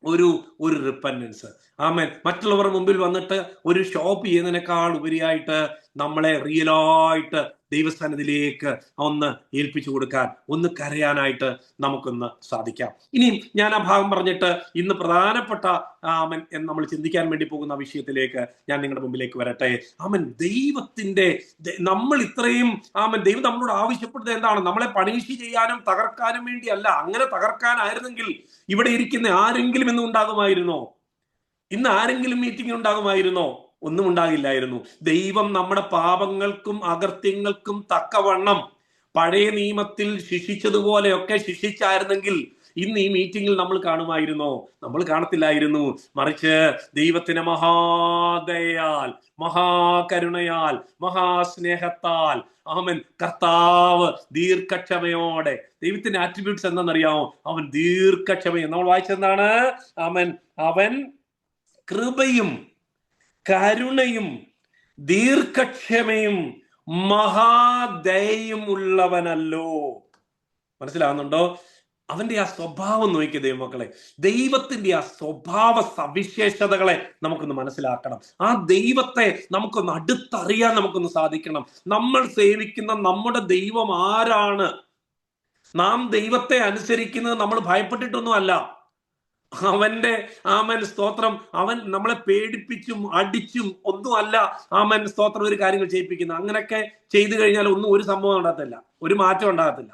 ഒരു റിപ്പൻഡൻസ്. ആമേൻ. മറ്റുള്ളവരുടെ മുമ്പിൽ വന്നിട്ട് ഒരു ഷോപ്പ് ചെയ്യുന്നതിനേക്കാൾ ഉപരിയായിട്ട് നമ്മളെ റിയലായിട്ട് ദൈവസ്ഥാനത്തിലേക്ക് ഒന്ന് ഏൽപ്പിച്ചു കൊടുക്കാൻ, ഒന്ന് കരയാനായിട്ട് നമുക്കൊന്ന് സാധിക്കാം. ഇനി ഞാൻ ആ ഭാഗം പറഞ്ഞിട്ട് ഇന്ന് പ്രധാനപ്പെട്ട ആമൻ എന്ന് നമ്മൾ ചിന്തിക്കാൻ വേണ്ടി പോകുന്ന വിഷയത്തിലേക്ക് ഞാൻ നിങ്ങളുടെ മുമ്പിലേക്ക് വരട്ടെ. ആമൻ. നമ്മൾ ഇത്രയും ദൈവം നമ്മളോട് ആവശ്യപ്പെടുന്നത് എന്താണ്? നമ്മളെ പണിഷ് ചെയ്യാനും തകർക്കാനും വേണ്ടിയല്ല. അങ്ങനെ തകർക്കാനായിരുന്നെങ്കിൽ ഇവിടെ ഇരിക്കുന്ന ആരെങ്കിലും ഇന്ന് ഉണ്ടാകുമായിരുന്നോ? ഇന്ന് ആരെങ്കിലും മീറ്റിംഗ് ഉണ്ടാകുമായിരുന്നോ? ഒന്നും ഉണ്ടാകില്ലായിരുന്നു. ദൈവം നമ്മുടെ പാപങ്ങൾക്കും അകൃത്യങ്ങൾക്കും തക്കവണ്ണം പഴയ നിയമത്തിൽ ശിക്ഷിച്ചതുപോലെയൊക്കെ ശിക്ഷിച്ചായിരുന്നെങ്കിൽ ഇന്ന് ഈ മീറ്റിംഗിൽ നമ്മൾ കാണുമായിരുന്നോ? നമ്മൾ കാണത്തില്ലായിരുന്നു. മറിച്ച് ദൈവത്തിന്റെ മഹാദയാൽ, മഹാകരുണയാൽ, മഹാസ്നേഹത്താൽ, ആമൻ, കർത്താവ് ദീർഘക്ഷമയോടെ, ദൈവത്തിന്റെ ആട്രിബ്യൂട്ട്സ് എന്താണെന്നറിയാമോ? അവൻ ദീർഘക്ഷമയും, നമ്മൾ വായിച്ചെന്താണ്? അവൻ കൃപയും കരുണയും ദീർഘക്ഷമയും മഹാദയയും ഉള്ളവനല്ലോ. മനസ്സിലാവുന്നുണ്ടോ? അവന്റെ ആ സ്വഭാവം നോക്കിയ ദൈവമക്കളെ, ദൈവത്തിന്റെ ആ സ്വഭാവ സവിശേഷതകളെ നമുക്കൊന്ന് മനസ്സിലാക്കണം. ആ ദൈവത്തെ നമുക്കൊന്ന് അടുത്തറിയാൻ നമുക്കൊന്ന് സാധിക്കണം. നമ്മൾ സേവിക്കുന്ന നമ്മുടെ ദൈവം ആരാണ്? നാം ദൈവത്തെ അനുസരിക്കുന്നത് നമ്മൾ ഭയപ്പെട്ടിട്ടൊന്നും അല്ല. അവന്റെ സ്തോത്രം, അവൻ നമ്മളെ പേടിപ്പിച്ചും അടിച്ചും ഒന്നും അല്ല സ്തോത്രം ഒരു കാര്യങ്ങൾ ചെയ്യിപ്പിക്കുന്നത്. അങ്ങനെയൊക്കെ ചെയ്തു കഴിഞ്ഞാൽ ഒരു സംഭവം ഉണ്ടാകത്തില്ല, ഒരു മാറ്റം ഉണ്ടാകത്തില്ല.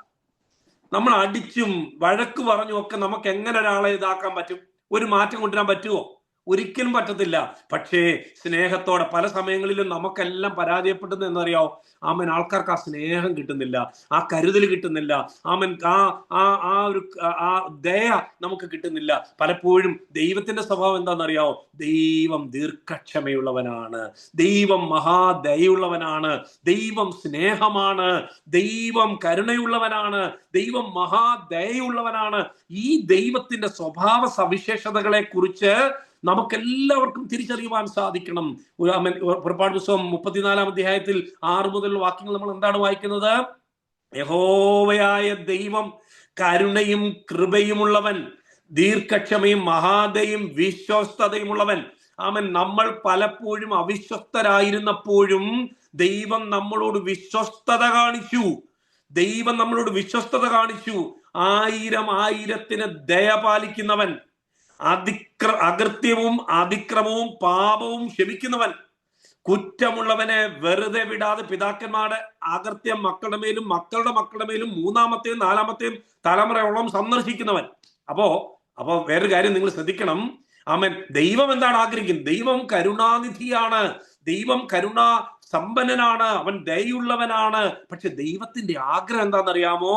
നമ്മൾ അടിച്ചും വഴക്ക് പറഞ്ഞും ഒക്കെ നമുക്ക് എങ്ങനെ ഒരാളെ ഇതാക്കാൻ പറ്റും? ഒരു മാറ്റം കൊണ്ടുവരാൻ പറ്റുമോ? ഒരിക്കലും പറ്റത്തില്ല. പക്ഷേ സ്നേഹത്തോടെ പല സമയങ്ങളിലും നമുക്കെല്ലാം പരാജയപ്പെടുന്നത് എന്നറിയാവോ? ആൾക്കാർക്ക് ആ സ്നേഹം കിട്ടുന്നില്ല, ആ കരുതൽ കിട്ടുന്നില്ല, ആ ദയ നമുക്ക് കിട്ടുന്നില്ല. പലപ്പോഴും ദൈവത്തിന്റെ സ്വഭാവം എന്താണെന്നറിയാവോ? ദൈവം ദീർഘക്ഷമയുള്ളവനാണ്, ദൈവം മഹാദയുള്ളവനാണ്, ദൈവം സ്നേഹമാണ്, ദൈവം കരുണയുള്ളവനാണ്, ദൈവം മഹാദയുള്ളവനാണ്. ഈ ദൈവത്തിന്റെ സ്വഭാവ സവിശേഷതകളെ കുറിച്ച് നമുക്കെല്ലാവർക്കും തിരിച്ചറിയുവാൻ സാധിക്കണം. പുറപ്പാട് പുസ്തകം 34 അധ്യായത്തിൽ 6 മുതൽ വാക്യങ്ങൾ നമ്മൾ എന്താണ് വായിക്കുന്നത്? യഹോവയായ ദൈവം കരുണയും കൃപയുമുള്ളവൻ, ദീർഘക്ഷമയും മഹാദയും വിശ്വസ്തതയുമുള്ളവൻ. ആമൻ, നമ്മൾ പലപ്പോഴും അവിശ്വസ്തരായിരുന്നപ്പോഴും ദൈവം നമ്മളോട് വിശ്വസ്തത കാണിച്ചു. ദൈവം നമ്മളോട് വിശ്വസ്തത കാണിച്ചു. ആയിരത്തിന് ദയ പാലിക്കുന്നവൻ, അകൃത്യവും അതിക്രമവും പാപവും ക്ഷമിക്കുന്നവൻ, കുറ്റമുള്ളവനെ വെറുതെ വിടാതെ പിതാക്കന്മാരുടെ അകൃത്യം മക്കളുടെ മേലും മക്കളുടെ മക്കളുടെ മേലും മൂന്നാമത്തെയും നാലാമത്തെയും തലമുറയോളം സന്ദർശിക്കുന്നവൻ. അപ്പോ വേറൊരു കാര്യം നിങ്ങൾ ശ്രദ്ധിക്കണം. ആമേൻ. ദൈവം എന്താണ് ആഗ്രഹിക്കുന്നത്? ദൈവം കരുണാനിധിയാണ്, ദൈവം കരുണാ സമ്പന്നനാണ്, അവൻ ദയുള്ളവനാണ്. പക്ഷെ ദൈവത്തിന്റെ ആഗ്രഹം എന്താണെന്നറിയാമോ?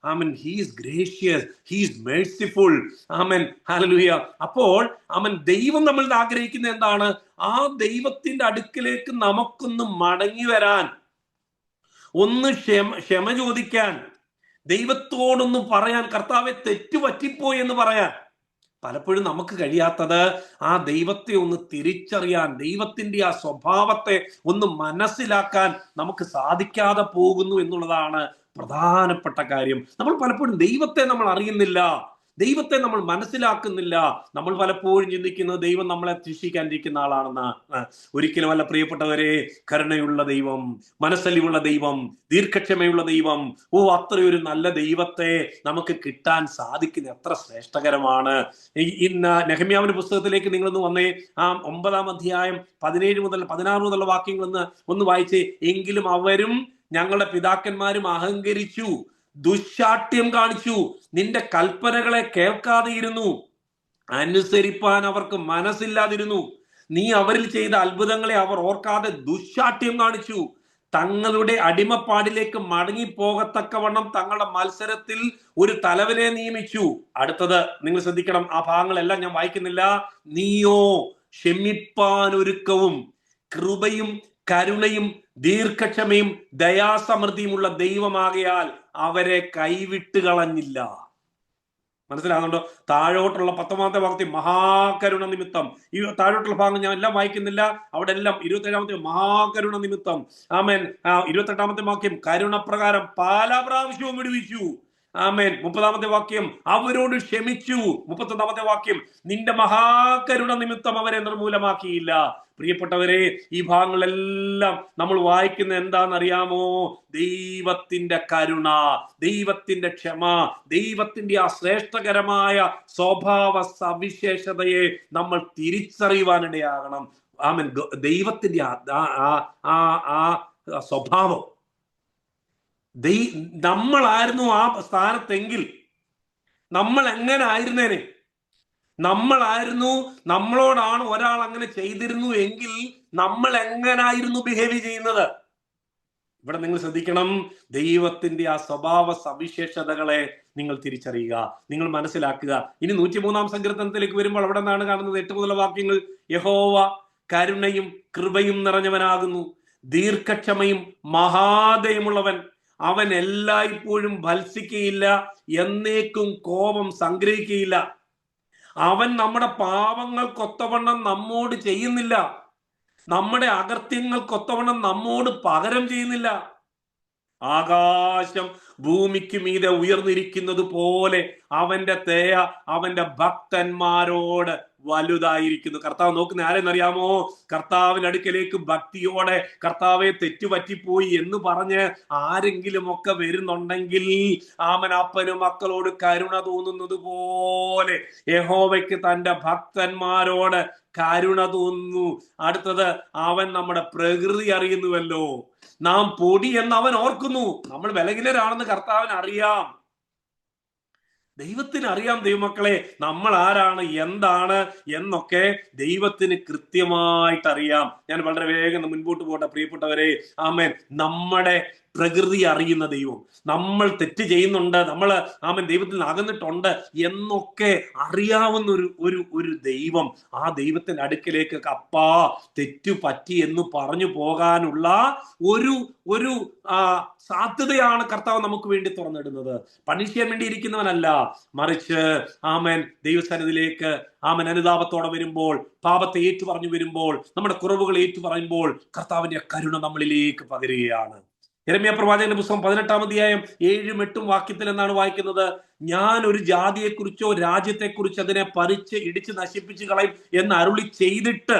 ആമൻ, he is gracious, he is merciful. ആമൻ, ഹല്ലേലൂയ. അപ്പോൾ ആമൻ, ദൈവം നമ്മൾ ആഗ്രഹിക്കുന്നത് എന്താണ്? ആ ദൈവത്തിന്റെ അടുക്കിലേക്ക് നമുക്കൊന്ന് മടങ്ങി വരാൻ, ഒന്ന് ക്ഷമ ചോദിക്കാൻ, ദൈവത്തോടൊന്ന് പറയാൻ, കർത്താവെ തെറ്റു പറ്റിപ്പോയി എന്ന് പറയാൻ. പലപ്പോഴും നമുക്ക് കഴിയാത്തത് ആ ദൈവത്തെ ഒന്ന് തിരിച്ചറിയാൻ, ദൈവത്തിന്റെ ആ സ്വഭാവത്തെ ഒന്ന് മനസ്സിലാക്കാൻ നമുക്ക് സാധിക്കാതെ പോകുന്നു എന്നുള്ളതാണ് പ്രധാനപ്പെട്ട കാര്യം. നമ്മൾ പലപ്പോഴും ദൈവത്തെ നമ്മൾ അറിയുന്നില്ല, ദൈവത്തെ നമ്മൾ മനസ്സിലാക്കുന്നില്ല. നമ്മൾ പലപ്പോഴും ചിന്തിക്കുന്നത് ദൈവം നമ്മളെ ശിക്ഷിക്കാനിരിക്കുന്ന ആളാണെന്ന്. ഒരിക്കലുമല്ല പ്രിയപ്പെട്ടവരെ. കരുണയുള്ള ദൈവം, മനസ്സലിവുള്ള ദൈവം, ദീർഘക്ഷമയുള്ള ദൈവം, അത്രയൊരു നല്ല ദൈവത്തെ നമുക്ക് കിട്ടാൻ സാധിക്കുന്ന എത്ര ശ്രേഷ്ഠകരമാണ്. ഇന്ന് നെഹമ്യാവിന്റെ പുസ്തകത്തിലേക്ക് നിങ്ങളൊന്ന് വന്നേ. ആ 9-ാം അധ്യായം 17 മുതൽ 16 മുതലുള്ള വാക്യങ്ങൾ ഒന്ന് വായിച്ചേ. എങ്കിലും അവരും ഞങ്ങളുടെ പിതാക്കന്മാരും അഹങ്കരിച്ചു, ദുശാഠ്യം കാണിച്ചു, നിന്റെ കൽപ്പനകളെ കേൾക്കാതെയിരുന്നു, അനുസരിപ്പാൻ അവർക്ക് മനസ്സില്ലാതിരുന്നു. നീ അവരിൽ ചെയ്ത അത്ഭുതങ്ങളെ അവർ ഓർക്കാതെ ദുശാഠ്യം കാണിച്ചു. തങ്ങളുടെ അടിമപ്പാടിലേക്ക് മടങ്ങിപ്പോകത്തക്കവണ്ണം തങ്ങളുടെ മത്സരത്തിൽ ഒരു തലവനെ നിയമിച്ചു. അടുത്തത് നിങ്ങൾ ശ്രദ്ധിക്കണം, ആ ഭാഗങ്ങളെല്ലാം ഞാൻ വായിക്കുന്നില്ല. നീയോ ക്ഷമിപ്പാൻ ഒരുക്കവും കൃപയും കരുണയും ദീർഘക്ഷമയും ദയാസമൃദ്ധിയുമുള്ള ദൈവമാകയാൽ അവരെ കൈവിട്ട് കളഞ്ഞില്ല. മനസ്സിലാകുന്നുണ്ടോ? താഴോട്ടുള്ള 10-ാമത്തെ വാക്യം മഹാകരുണ നിമിത്തം. ഈ താഴോട്ടുള്ള ഭാഗം ഞാൻ എല്ലാം വായിക്കുന്നില്ല, അവിടെ എല്ലാം 27-ാമത്തെ മഹാകരുണ നിമിത്തം. ആമേൻ. 28-ാമത്തെ വാക്യം കരുണപ്രകാരം പല പ്രാവശ്യവും വിടുവിച്ചു. ആമേൻ. 30-ാമത്തെ വാക്യം അവരോട് ക്ഷമിച്ചു. 31-ാമത്തെ വാക്യം നിന്റെ മഹാകരുണ നിമിത്തം അവരെ നിർമൂലമാക്കിയില്ല. പ്രിയപ്പെട്ടവരെ, ഈ ഭാഗങ്ങളെല്ലാം നമ്മൾ വായിക്കുന്ന എന്താണെന്നറിയാമോ? ദൈവത്തിന്റെ കരുണ, ദൈവത്തിന്റെ ക്ഷമ, ദൈവത്തിന്റെ ആ ശ്രേഷ്ഠകരമായ സ്വഭാവ സവിശേഷതയെ നമ്മൾ തിരിച്ചറിയുവാനിടയാകണം. ആമേൻ. ദൈവത്തിന്റെ ആ സ്വഭാവം, നമ്മളായിരുന്നു ആ സ്ഥാനത്തെങ്കിൽ നമ്മൾ എങ്ങനെ ആയിരുന്നേനെ? നമ്മളോടാണ് ഒരാൾ അങ്ങനെ ചെയ്തിരുന്നു എങ്കിൽ നമ്മൾ എങ്ങനായിരുന്നു ബിഹേവ് ചെയ്യുന്നത്? ഇവിടെ നിങ്ങൾ ശ്രദ്ധിക്കണം. ദൈവത്തിന്റെ ആ സ്വഭാവ സവിശേഷതകളെ നിങ്ങൾ തിരിച്ചറിയുക, നിങ്ങൾ മനസ്സിലാക്കുക. ഇനി 103-ാം സങ്കീർത്തനത്തിലേക്ക് വരുമ്പോൾ അവിടെ നിന്നാണ് കാണുന്നത് 8 മുതലുള്ള വാക്യങ്ങൾ. യഹോവ കരുണയും കൃപയും നിറഞ്ഞവനാകുന്നു, ദീർഘക്ഷമയും മഹാദയമുള്ളവൻ. അവൻ എല്ലായ്പ്പോഴും ഭത്സിക്കയില്ല, എന്നേക്കും കോപം സംഗ്രഹിക്കയില്ല. അവൻ നമ്മുടെ പാപങ്ങൾക്കൊത്തവണ്ണം നമ്മോട് ചെയ്യുന്നില്ല, നമ്മുടെ അകൃത്യങ്ങൾക്കൊത്തവണ്ണം നമ്മോട് പകരം ചെയ്യുന്നില്ല. ആകാശം ഭൂമിക്ക് മീതെ ഉയർന്നിരിക്കുന്നത് പോലെ അവന്റെ ദയ അവന്റെ ഭക്തന്മാരോട് വലുതായിരിക്കുന്നു. കർത്താവ് നോക്കുന്ന ആരെന്നറിയാമോ? കർത്താവിന്റെ അടുക്കലേക്ക് ഭക്തിയോടെ കർത്താവെ തെറ്റുപറ്റിപ്പോയി എന്ന് പറഞ്ഞ് ആരെങ്കിലും ഒക്കെ വരുന്നുണ്ടെങ്കിൽ അപ്പനും മക്കളോട് കരുണ തോന്നുന്നത് പോലെ യഹോവയ്ക്ക് തന്റെ ഭക്തന്മാരോട് കരുണ തോന്നുന്നു. അടുത്തത്, അവൻ നമ്മുടെ പ്രകൃതി അറിയുന്നുവല്ലോ. നാം പൊടി എന്ന് അവൻ ഓർക്കുന്നു. നമ്മൾ ബലഹീനരാണെന്ന് കർത്താവിന് അറിയാം, ദൈവത്തിന് അറിയാം. ദൈവമക്കളെ, നമ്മൾ ആരാണ് എന്താണ് എന്നൊക്കെ ദൈവത്തിന് കൃത്യമായിട്ട് അറിയാം. ഞാൻ വളരെ വേഗം മുൻപോട്ട് പോകട്ടെ പ്രിയപ്പെട്ടവരെ. ആമേൻ. നമ്മുടെ പ്രകൃതി അറിയുന്ന ദൈവം, നമ്മൾ തെറ്റ് ചെയ്യുന്നുണ്ട്, നമ്മൾ ദൈവത്തിൽ നിന്ന് അകന്നിട്ടുണ്ട് എന്നൊക്കെ അറിയാവുന്ന ഒരു ദൈവം, ആ ദൈവത്തിന്റെ അടുക്കിലേക്ക് അപ്പാ തെറ്റു പറ്റി എന്ന് പറഞ്ഞു പോകാനുള്ള ഒരു സാധ്യതയാണ് കർത്താവ് നമുക്ക് വേണ്ടി തുറന്നിടുന്നത്. പണിഷ് ചെയ്യാൻ വേണ്ടി ഇരിക്കുന്നവനല്ല, മറിച്ച് ദൈവസന്നിധിയിലേക്ക് അനുതാപത്തോടെ വരുമ്പോൾ, പാപത്തെ ഏറ്റുപറഞ്ഞു വരുമ്പോൾ, നമ്മുടെ കുറവുകൾ ഏറ്റുപറയുമ്പോൾ കർത്താവിന്റെ കരുണ നമ്മളിലേക്ക് പകരുകയാണ്. യെരമ്യാ പ്രവാചകന്റെ പുസ്തകം 18-ാം അധ്യായം 7-ഉം 8-ഉം വാക്യത്തിൽ എന്നാണ് വായിക്കുന്നത്, ഞാൻ ഒരു ജാതിയെക്കുറിച്ചോ രാജ്യത്തെക്കുറിച്ച് അതിനെ പറിച്ച് ഇടിച്ച് നശിപ്പിച്ച് കളയും എന്ന് അരുളി ചെയ്തിട്ട്,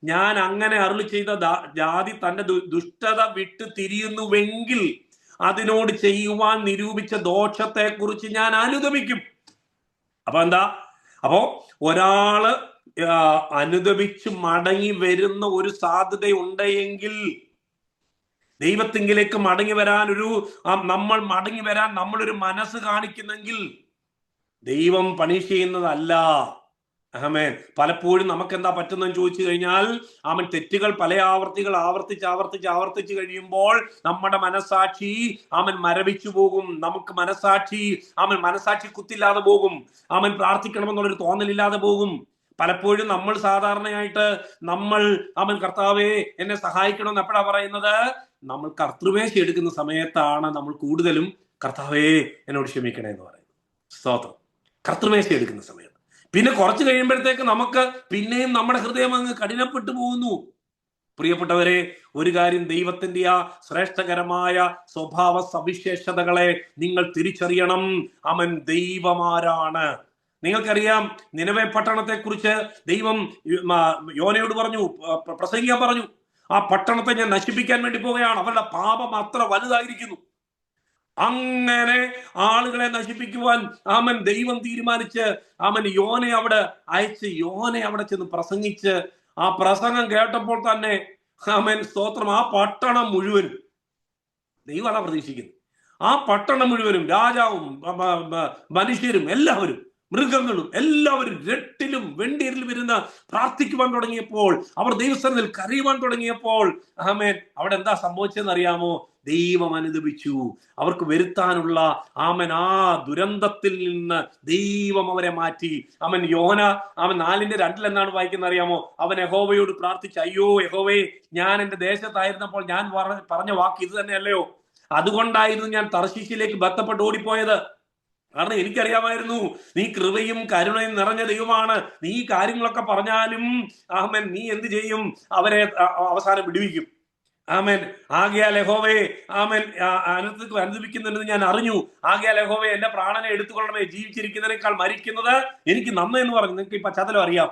ഞാൻ അങ്ങനെ അരുളി ചെയ്ത ജാതി തന്റെ ദുഷ്ടത വിട്ട് തിരിയുന്നുവെങ്കിൽ അതിനോട് ചെയ്യുവാൻ നിരൂപിച്ച ദോഷത്തെ കുറിച്ച് ഞാൻ അനുദപിക്കും. അപ്പൊ എന്താ? അപ്പോ ഒരാള് അനുദപിച്ച് മടങ്ങി വരുന്ന ഒരു സാധ്യത ഉണ്ടെങ്കിൽ, ദൈവത്തിങ്കിലേക്ക് മടങ്ങി വരാൻ നമ്മളൊരു മനസ്സ് കാണിക്കുന്നെങ്കിൽ ദൈവം പണിഷ് ചെയ്യുന്നതല്ല. ആമേൻ. പലപ്പോഴും നമുക്ക് എന്താ പറ്റുന്നതെന്ന് ചോദിച്ചു കഴിഞ്ഞാൽ, തെറ്റുകൾ പല ആവർത്തിച്ച് കഴിയുമ്പോൾ നമ്മുടെ മനസാക്ഷി മരവിച്ചു പോകും. നമുക്ക് മനസാക്ഷി കുത്തില്ലാതെ പോകും. പ്രാർത്ഥിക്കണമെന്നുള്ളൊരു തോന്നലില്ലാതെ പോകും. പലപ്പോഴും നമ്മൾ സാധാരണയായിട്ട് കർത്താവേ എന്നെ സഹായിക്കണമെന്ന് എപ്പോഴാ പറയുന്നത്? നമ്മൾ കർത്തൃമേശ എടുക്കുന്ന സമയത്താണ് നമ്മൾ കൂടുതലും കർത്താവേ എന്നോട് ക്ഷമിക്കണേ എന്ന് പറയുന്നത്. സ്തോത്രം. കർത്തൃമേശ എടുക്കുന്ന സമയത്ത്. പിന്നെ കുറച്ച് കഴിയുമ്പോഴത്തേക്ക് നമുക്ക് പിന്നെയും നമ്മുടെ ഹൃദയം അങ്ങ് കഠിനപ്പെട്ടു പോകുന്നു. പ്രിയപ്പെട്ടവരെ, ഒരു കാര്യം, ദൈവത്തിന്റെ ആ ശ്രേഷ്ഠകരമായ സ്വഭാവ സവിശേഷതകളെ നിങ്ങൾ തിരിച്ചറിയണം. അവൻ ദൈവമാരാണ്. നിങ്ങൾക്കറിയാം, നിനവെ പട്ടണത്തെ കുറിച്ച് ദൈവം യോനയോട് പറഞ്ഞു, പ്രസംഗിക്കാൻ പറഞ്ഞു, ആ പട്ടണത്തെ ഞാൻ നശിപ്പിക്കാൻ വേണ്ടി പോവുകയാണ്, അവരുടെ പാപം അത്ര വലുതായിരിക്കുന്നു. അങ്ങനെ ആളുകളെ നശിപ്പിക്കുവാൻ ദൈവം തീരുമാനിച്ച് യോനെ അവിടെ അയച്ച്, യോനെ അവിടെ ചെന്ന് പ്രസംഗിച്ച്, ആ പ്രസംഗം കേട്ടപ്പോൾ തന്നെ സ്തോത്രം, ആ പട്ടണം മുഴുവനും, ദൈവമാണ് പ്രതീക്ഷിക്കുന്നത്, ആ പട്ടണം മുഴുവനും, രാജാവും മനുഷ്യരും എല്ലാവരും, മൃഗങ്ങളും എല്ലാവരും രട്ടിലും വെണ്ടീരിലും ഇരുന്ന് പ്രാർത്ഥിക്കുവാൻ തുടങ്ങിയപ്പോൾ, അവർ ദൈവസന്നിധിയിൽ കരയുവാൻ തുടങ്ങിയപ്പോൾ അവിടെ എന്താ സംഭവിച്ചതെന്ന് അറിയാമോ? ദൈവം അനുദപിച്ചു. അവർക്ക് വരുത്താനുള്ള ആ ദുരന്തത്തിൽ നിന്ന് ദൈവം അവരെ മാറ്റി. യോന 4:2 എന്നാണ് വായിക്കുന്നത്, അറിയാമോ? അവൻ യഹോവയോട് പ്രാർത്ഥിച്ചു, അയ്യോ യഹോവേ, ഞാൻ എന്റെ ദേശത്തായിരുന്നപ്പോൾ ഞാൻ പറഞ്ഞ വാക്ക് ഇത് തന്നെയല്ലയോ? അതുകൊണ്ടായിരുന്നു ഞാൻ തർശീശിലേക്ക് ബന്ധപ്പെട്ട് ഓടിപ്പോയത്. കാരണം എനിക്കറിയാമായിരുന്നു നീ കൃപയും കരുണയും നിറഞ്ഞ ദൈവമാണ്. നീ കാര്യങ്ങളൊക്കെ പറഞ്ഞാലും നീ എന്ത് ചെയ്യും? അവരെ അവസാനം വിടുവിക്കും. ആകയാൽ യഹോവേ അനുദപിക്കുന്നുണ്ടെന്ന് ഞാൻ അറിഞ്ഞു. ആകയാൽ യഹോവേ, എന്റെ പ്രാണനെ എടുത്തുകൊള്ളണമേ, ജീവിച്ചിരിക്കുന്നതിനേക്കാൾ മരിക്കുന്നത് എനിക്ക് നന്നെന്ന് പറഞ്ഞു. നിങ്ങൾക്ക് ഈ പശ്ചാത്തലം അറിയാം.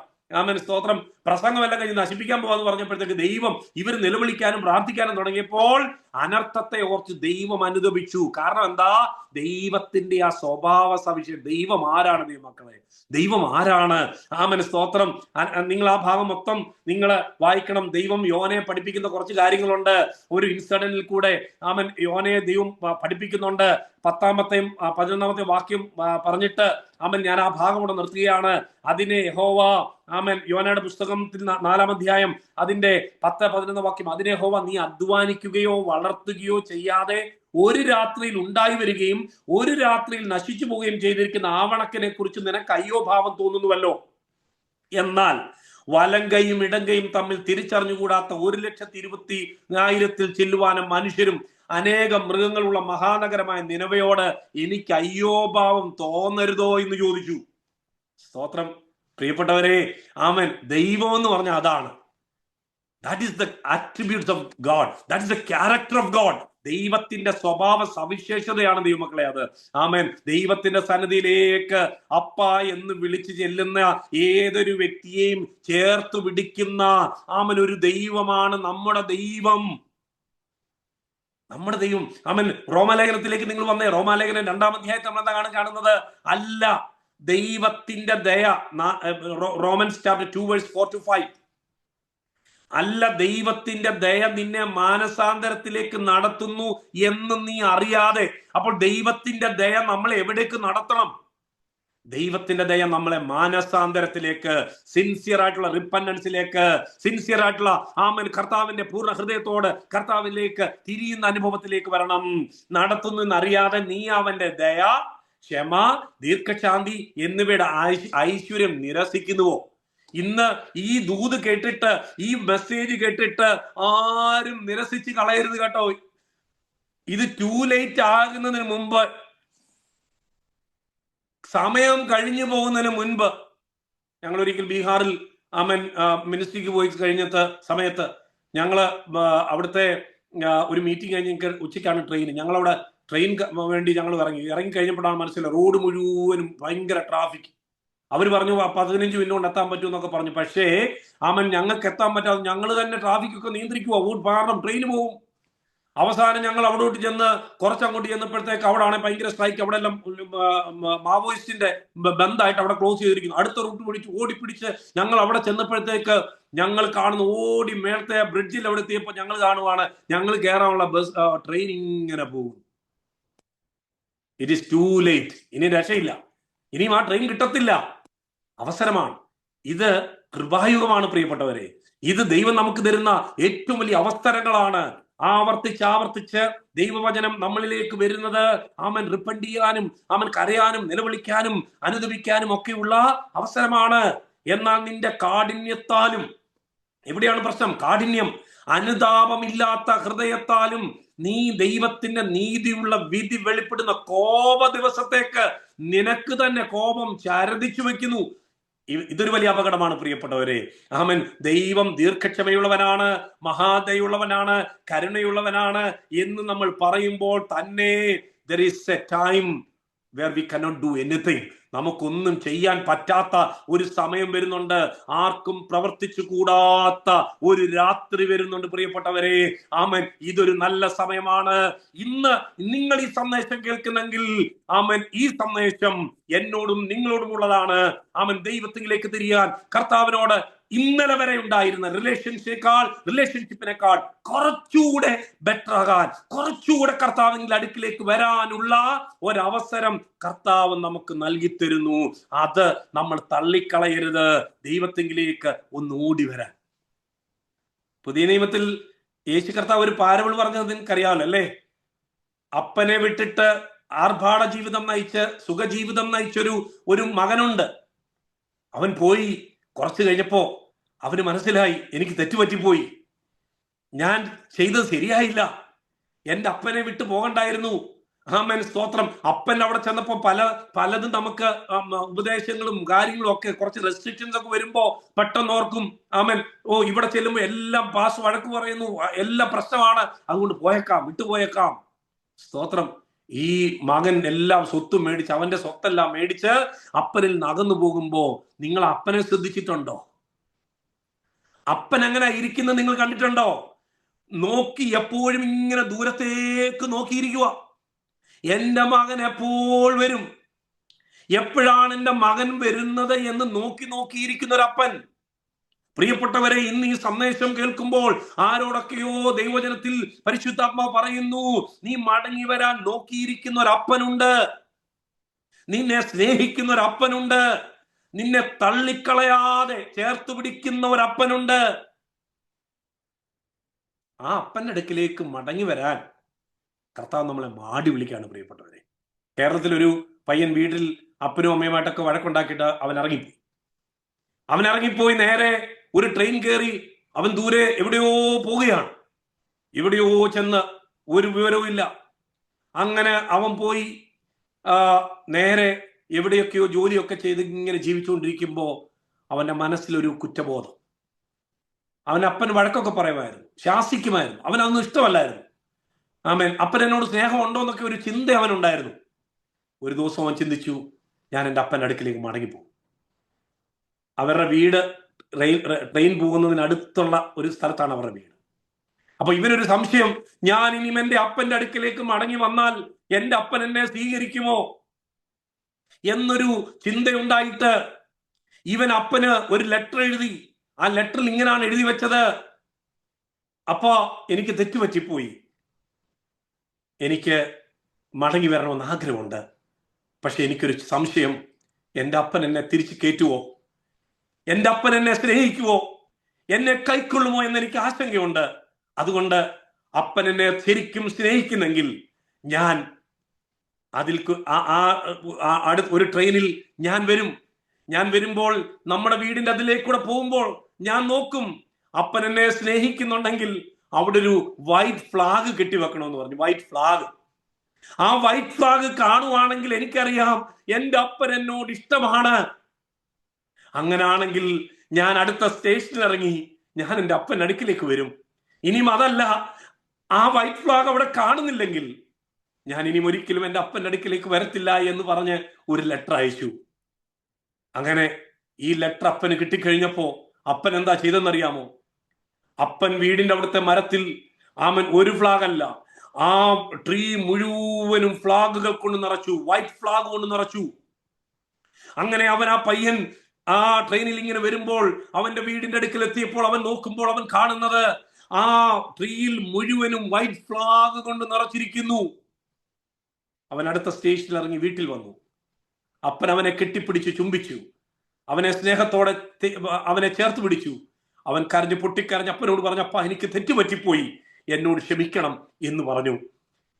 സ്തോത്രം. പ്രസംഗമെല്ലാം കഴിഞ്ഞ് നശിപ്പിക്കാൻ പോകാന്ന് പറഞ്ഞപ്പോഴത്തേക്ക് ദൈവം ഇവർ നിലവിളിക്കാനും പ്രാർത്ഥിക്കാനും തുടങ്ങിയപ്പോൾ അനർത്ഥത്തെ ഓർത്ത് ദൈവം അനുദപിച്ചു. കാരണം എന്താ? ദൈവത്തിന്റെ ആ സ്വഭാവ സവിശേഷം. ദൈവം ആരാണ് ദൈവമക്കളെ? ദൈവം ആരാണ്? സ്തോത്രം. നിങ്ങൾ ആ ഭാഗം മൊത്തം നിങ്ങൾ വായിക്കണം. ദൈവം യോനയെ പഠിപ്പിക്കുന്ന കുറച്ച് കാര്യങ്ങളുണ്ട്. ഒരു ഇൻസിഡന്റിൽ കൂടെ യോനയെ ദൈവം പഠിപ്പിക്കുന്നുണ്ട്. 10-ാമത്തെയും 11-ാമത്തെ വാക്യം പറഞ്ഞിട്ട് ഞാൻ ആ ഭാഗം കൂടെ നിർത്തുകയാണ്. അതിനെ യഹോവ യോനയുടെ പുസ്തകത്തിൽ 4-ാം അധ്യായം അതിന്റെ 10-11 വാക്യം, അതിനെ യഹോവ നീ അധ്വാനിക്കുകയോ വളർത്തുകയോ ചെയ്യാതെ ഒരു രാത്രിയിൽ ഉണ്ടായി വരികയും ഒരു രാത്രിയിൽ നശിച്ചു പോവുകയും ചെയ്തിരിക്കുന്ന ആവണക്കിനെ കുറിച്ച് നിനക്ക് അയ്യോ ഭാവം തോന്നുന്നുവല്ലോ. എന്നാൽ വലങ്കയും ഇടങ്കയും തമ്മിൽ തിരിച്ചറിഞ്ഞുകൂടാത്ത 1,20,000 ചെല്ലുവാനും മനുഷ്യരും അനേകം മൃഗങ്ങളുള്ള മഹാനഗരമായ നിനവയോട് എനിക്ക് അയ്യോഭാവം തോന്നരുതോ എന്ന് ചോദിച്ചു. സ്തോത്രം. പ്രിയപ്പെട്ടവരെ, ദൈവം എന്ന് പറഞ്ഞാൽ അതാണ്. That is the attributes of God. That is the character of God. ദൈവത്തിന്റെ സ്വഭാവ സവിശേഷതയാണ് ദൈവമക്കളെ അത്. ദൈവത്തിന്റെ സന്നിധിയിലേക്ക് അപ്പ എന്ന് വിളിച്ചു ചെല്ലുന്ന ഏതൊരു വ്യക്തിയെയും ചേർത്ത് പിടിക്കുന്ന ഒരു ദൈവമാണ് നമ്മുടെ ദൈവം. നമ്മുടെ ദൈവം. റോമാലേഖനത്തിലേക്ക് നിങ്ങൾ വന്നേ. റോമാലേഖനം 2-ാം അധ്യായത്തിൽ നമ്മൾ എന്താണ് കാണുന്നത്? അല്ല, ദൈവത്തിന്റെ ദയ. Romance chapter 2:4-5. അല്ല, ദൈവത്തിന്റെ ദയ നിന്നെ മാനസാന്തരത്തിലേക്ക് നടത്തുന്നു എന്ന് നീ അറിയാതെ. അപ്പോൾ ദൈവത്തിന്റെ ദയ നമ്മളെ എവിടേക്ക് നടത്തണം? ദൈവത്തിന്റെ ദയ നമ്മളെ മാനസാന്തരത്തിലേക്ക്, സിൻസിയർ ആയിട്ടുള്ള റിപ്പന്റൻസിലേക്ക്, സിൻസിയർ ആയിട്ടുള്ള കർത്താവിന്റെ പൂർണ്ണ ഹൃദയത്തോട് കർത്താവിലേക്ക് തിരിയുന്ന അനുഭവത്തിലേക്ക് വരണം. നടത്തുന്നു എന്നറിയാതെ നീ അവന്റെ ദയ, ക്ഷമ, ദീർഘശാന്തി എന്നിവയുടെ ഐശ്വര്യം നിരസിക്കുന്നുവോ? ഇന്ന് ഈ ദൂത് കേട്ടിട്ട്, ഈ മെസ്സേജ് കേട്ടിട്ട് ആരും നിരസിച്ച് കളയരുത് കേട്ടോ. ഇത് ടൂ ലേറ്റ് ആകുന്നതിന് മുമ്പ്, സമയം കഴിഞ്ഞു പോകുന്നതിന് മുൻപ്. ഞങ്ങൾ ഒരിക്കൽ ബീഹാറിൽ മിനിസ്ട്രിക്ക് പോയി കഴിഞ്ഞ സമയത്ത് ഞങ്ങള് അവിടുത്തെ ഒരു മീറ്റിംഗ് കഴിഞ്ഞ് ഉച്ചയ്ക്കാണ് ട്രെയിൻ. ഞങ്ങളവിടെ ട്രെയിൻ വേണ്ടി ഞങ്ങൾ ഇറങ്ങി കഴിഞ്ഞപ്പോഴാണ് മനസ്സിലായി റോഡ് മുഴുവനും ഭയങ്കര ട്രാഫിക്. അവർ പറഞ്ഞു 15 മിനിറ്റ് കൊണ്ട് എത്താൻ പറ്റും എന്നൊക്കെ പറഞ്ഞു. പക്ഷേ ഞങ്ങൾക്ക് എത്താൻ പറ്റാതെ ഞങ്ങൾ തന്നെ ട്രാഫിക്കൊക്കെ നിയന്ത്രിക്കുക. കാരണം ട്രെയിൻ പോവും. അവസാനം ഞങ്ങൾ അവിടോട്ട് ചെന്ന് കുറച്ചങ്ങോട്ട് ചെന്നപ്പോഴത്തേക്ക് അവിടെ ആണെങ്കിൽ ഭയങ്കര സ്ട്രൈക്ക്. അവിടെ എല്ലാം മാവോയിസ്റ്റിന്റെ ബന്ധമായിട്ട് അവിടെ ക്ലോസ് ചെയ്തിരിക്കുന്നു. അടുത്ത റൂട്ട് പിടിച്ച് ഓടിപ്പിടിച്ച് ഞങ്ങൾ അവിടെ ചെന്നപ്പോഴത്തേക്ക് ഞങ്ങൾ കാണുന്നു ഓടി മേളത്തെ ബ്രിഡ്ജിൽ അവിടെ എത്തിയപ്പോൾ ഞങ്ങൾ കാണുവാണ് ഞങ്ങൾ കയറാനുള്ള ട്രെയിൻ ഇങ്ങനെ പോകും. It is to late. ഇനി രക്ഷയില്ല. ഇനിയും ആ ട്രെയിൻ കിട്ടത്തില്ല. അവസരമാണ് ഇത്. കൃപായുഗമാണ് പ്രിയപ്പെട്ടവരെ. ഇത് ദൈവം നമുക്ക് തരുന്ന ഏറ്റവും വലിയ അവസരങ്ങളാണ്. ആവർത്തിച്ച് ദൈവവചനം നമ്മളിലേക്ക് വരുന്നത് റിപ്പന്റ് ചെയ്യാനും കരയാനും നിലവിളിക്കാനും അനുദപിക്കാനും ഒക്കെയുള്ള അവസരമാണ്. എന്നാൽ നിന്റെ കാഠിന്യത്താലും, എവിടെയാണ് പ്രശ്നം? കാഠിന്യം. അനുതാപമില്ലാത്ത ഹൃദയത്താലും നീ ദൈവത്തിന്റെ നീതിയുള്ള വിധി വെളിപ്പെടുന്ന കോപ ദിവസത്തേക്ക് നിനക്ക് തന്നെ കോപം ചരതിച്ചു വെക്കുന്നു. ഇതൊരു വലിയ അപകടമാണ് പ്രിയപ്പെട്ടവരെ. ദൈവം ദീർഘക്ഷമയുള്ളവനാണ്, മഹാദയുള്ളവനാണ്, കരുണയുള്ളവനാണ് എന്ന് നമ്മൾ പറയുമ്പോൾ തന്നെ there is a time where we cannot do anything. നമുക്കൊന്നും ചെയ്യാൻ പറ്റാത്ത ഒരു സമയം വരുന്നുണ്ട്. ആർക്കും പ്രവർത്തിച്ചു കൂടാത്ത ഒരു രാത്രി വരുന്നുണ്ട് പ്രിയപ്പെട്ടവരെ. ഇതൊരു നല്ല സമയമാണ്. ഇന്ന് നിങ്ങൾ ഈ സന്ദേശം കേൾക്കുന്നെങ്കിൽ ഈ സന്ദേശം എന്നോടും നിങ്ങളോടും ഉള്ളതാണ്. ദൈവത്തിലേക്ക് തിരിയാൻ, കർത്താവിനോട് ഇന്നലെ വരെ ഉണ്ടായിരുന്ന റിലേഷൻഷിപ്പിനേക്കാൾ കുറച്ചുകൂടെ ബെറ്റർ ആകാൻ, കുറച്ചുകൂടെ കർത്താവിന്റെ അടുക്കിലേക്ക് വരാനുള്ള ഒരവസരം കർത്താവ് നമുക്ക് നൽകി തരുന്നു. അത് നമ്മൾ തള്ളിക്കളയരുത്. ദൈവത്തിലേക്ക് ഒന്ന് ഓടി വരാൻ. പുതിയ നിയമത്തിൽ യേശു കർത്താവ് ഒരു പാരബിൾ പറഞ്ഞത് നിനക്കറിയാമല്ലോ അല്ലേ? അപ്പനെ വിട്ടിട്ട് ആർഭാട ജീവിതം നയിച്ച് സുഖജീവിതം നയിച്ചൊരു മകനുണ്ട്. അവൻ പോയി കുറച്ച് കഴിഞ്ഞപ്പോ അവന് മനസ്സിലായി, എനിക്ക് തെറ്റുപറ്റിപ്പോയി, ഞാൻ ചെയ്തത് ശരിയായില്ല, എന്റെ അപ്പനെ വിട്ടു പോകണ്ടായിരുന്നു. സ്തോത്രം. അപ്പൻ അവിടെ ചെന്നപ്പോ പലതും നമുക്ക് ഉപദേശങ്ങളും കാര്യങ്ങളും ഒക്കെ കുറച്ച് റെസ്ട്രിക്ഷൻസ് ഒക്കെ വരുമ്പോ പെട്ടെന്ന് ഓർക്കും ഇവിടെ ചെല്ലുമ്പോ എല്ലാം പാസ് വഴക്ക് പറയുന്നു, എല്ലാം പ്രശ്നമാണ്, അതുകൊണ്ട് വിട്ടുപോയേക്കാം. സ്തോത്രം. ഈ മകൻ എല്ലാം സ്വത്തും മേടിച്ച്, അവന്റെ സ്വത്തെല്ലാം മേടിച്ച് അപ്പനിൽ നകന്നു പോകുമ്പോ നിങ്ങൾ അപ്പനെ ശ്രദ്ധിച്ചിട്ടുണ്ടോ? അപ്പൻ എങ്ങനെ ഇരിക്കുന്നത് നിങ്ങൾ കണ്ടിട്ടുണ്ടോ? നോക്കി എപ്പോഴും ഇങ്ങനെ ദൂരത്തേക്ക് നോക്കിയിരിക്കുക. എന്റെ മകൻ എപ്പോൾ വരും, എപ്പോഴാണ് എന്റെ മകൻ വരുന്നത് എന്ന് നോക്കിയിരിക്കുന്ന ഒരു അപ്പൻ. പ്രിയപ്പെട്ടവരെ, ഇന്ന് ഈ സന്ദേശം കേൾക്കുമ്പോൾ ആരോടൊക്കെയോ ദൈവജനത്തിൽ പരിശുദ്ധാത്മാവ് പറയുന്നു, നീ മടങ്ങി വരാൻ നോക്കിയിരിക്കുന്ന ഒരു അപ്പനുണ്ട്, നിന്നെ സ്നേഹിക്കുന്ന ഒരു അപ്പനുണ്ട്, നിന്നെ തള്ളിക്കളയാതെ ചേർത്ത് പിടിക്കുന്ന ഒരു അപ്പനുണ്ട്. ആ അപ്പന്റെ അടുക്കിലേക്ക് മടങ്ങി വരാൻ കർത്താവ് നമ്മളെ മാടി വിളിക്കുകയാണ് പ്രിയപ്പെട്ടവരെ. കേരളത്തിലൊരു പയ്യൻ വീട്ടിൽ അപ്പനും അമ്മയുമായിട്ടൊക്കെ വഴക്കുണ്ടാക്കിയിട്ട് അവൻ ഇറങ്ങിപ്പോയി നേരെ ഒരു ട്രെയിൻ കയറി അവൻ ദൂരെ എവിടെയോ പോവുകയാണ്. എവിടെയോ ചെന്ന് ഒരു വിവരവും ഇല്ല. അങ്ങനെ അവൻ പോയി നേരെ എവിടെയൊക്കെയോ ജോലിയൊക്കെ ചെയ്ത് ഇങ്ങനെ ജീവിച്ചുകൊണ്ടിരിക്കുമ്പോൾ അവന്റെ മനസ്സിലൊരു കുറ്റബോധം. അപ്പൻ വഴക്കൊക്കെ പറയുമായിരുന്നു, ശാസിക്കുമായിരുന്നു, അവനതൊന്നും ഇഷ്ടമല്ലായിരുന്നു. അപ്പൻ എന്നോട് സ്നേഹം ഉണ്ടോ എന്നൊക്കെ ഒരു ചിന്ത അവനുണ്ടായിരുന്നു. ഒരു ദിവസം അവൻ ചിന്തിച്ചു, ഞാൻ എൻ്റെ അപ്പൻ്റെ അടുക്കിലേക്ക് മടങ്ങിപ്പോകും. അവരുടെ വീട് ട്രെയിൻ പോകുന്നതിനടുത്തുള്ള ഒരു സ്ഥലത്താണ് അവരുടെ വീട്. അപ്പൊ ഇവനൊരു സംശയം, ഞാൻ ഇനിയും എൻ്റെ അപ്പന്റെ അടുക്കിലേക്ക് മടങ്ങി വന്നാൽ എൻ്റെ അപ്പൻ എന്നെ സ്വീകരിക്കുമോ എന്നൊരു ചിന്തയുണ്ടായിട്ട് ഇവൻ അപ്പന് ഒരു ലെറ്റർ എഴുതി. ആ ലെറ്ററിൽ ഇങ്ങനെയാണ് എഴുതി വെച്ചത്, അപ്പോ എനിക്ക് തെറ്റുപറ്റിപ്പോയി, എനിക്ക് മടങ്ങി വരണമെന്ന് ആഗ്രഹമുണ്ട്, പക്ഷെ എനിക്കൊരു സംശയം, എൻ്റെ അപ്പൻ എന്നെ തിരിച്ചു കയറ്റുവോ, എൻ്റെ അപ്പൻ എന്നെ സ്നേഹിക്കുവോ, എന്നെ കൈക്കൊള്ളുമോ എന്നെനിക്ക് ആശങ്കയുണ്ട്. അതുകൊണ്ട് അപ്പൻ എന്നെ ശരിക്കും സ്നേഹിക്കുന്നെങ്കിൽ ഞാൻ ഒരു ട്രെയിനിൽ ഞാൻ വരും. ഞാൻ വരുമ്പോൾ നമ്മുടെ വീടിന്റെ അതിലേക്കൂടെ പോകുമ്പോൾ ഞാൻ നോക്കും, അപ്പൻ എന്നെ സ്നേഹിക്കുന്നുണ്ടെങ്കിൽ അവിടെ ഒരു വൈറ്റ് ഫ്ലാഗ് കെട്ടിവെക്കണമെന്ന് പറഞ്ഞു. White flag. ആ വൈറ്റ് ഫ്ലാഗ് കാണുവാണെങ്കിൽ എനിക്കറിയാം എൻ്റെ അപ്പൻ എന്നോട് ഇഷ്ടമാണ്. അങ്ങനാണെങ്കിൽ ഞാൻ അടുത്ത സ്റ്റേഷനിൽ ഇറങ്ങി ഞാൻ എൻ്റെ അപ്പൻ അടുക്കിലേക്ക് വരും. ഇനിയും അതല്ല, ആ വൈറ്റ് ഫ്ലാഗ് അവിടെ കാണുന്നില്ലെങ്കിൽ ഞാൻ ഇനി ഒരിക്കലും എൻ്റെ അപ്പൻ്റെ അടുക്കിലേക്ക് വരത്തില്ല എന്ന് പറഞ്ഞ് ഒരു ലെറ്റർ അയച്ചു. അങ്ങനെ ഈ ലെറ്റർ അപ്പന് കിട്ടിക്കഴിഞ്ഞപ്പോ അപ്പൻ എന്താ ചെയ്തെന്നറിയാമോ? അപ്പൻ വീടിന്റെ അവിടുത്തെ മരത്തിൽ ഒരു ഫ്ലാഗ് അല്ല, ആ ട്രീ മുഴുവനും ഫ്ലാഗുകൾ കൊണ്ട് നിറച്ചു, വൈറ്റ് ഫ്ലാഗ് കൊണ്ട് നിറച്ചു. അങ്ങനെ അവൻ, ആ പയ്യൻ ആ ട്രെയിനിൽ ഇങ്ങനെ വരുമ്പോൾ അവന്റെ വീടിന്റെ അടുക്കൽ എത്തിയപ്പോൾ അവൻ നോക്കുമ്പോൾ അവൻ കാണുന്നത് ആ ട്രീയിൽ മുഴുവനും വൈറ്റ് ഫ്ലാഗ് കൊണ്ട് നിറച്ചിരിക്കുന്നു. അവൻ അടുത്ത സ്റ്റേഷനിൽ ഇറങ്ങി വീട്ടിൽ വന്നു. അപ്പൻ അവനെ കെട്ടിപ്പിടിച്ചു, ചുംബിച്ചു, അവനെ സ്നേഹത്തോടെ അവനെ ചേർത്ത് പിടിച്ചു. അവൻ കരഞ്ഞു, പൊട്ടിക്കരഞ്ഞ് അപ്പനോട് പറഞ്ഞു, അപ്പ എനിക്ക് തെറ്റുപറ്റിപ്പോയി, എന്നോട് ക്ഷമിക്കണം എന്ന് പറഞ്ഞു.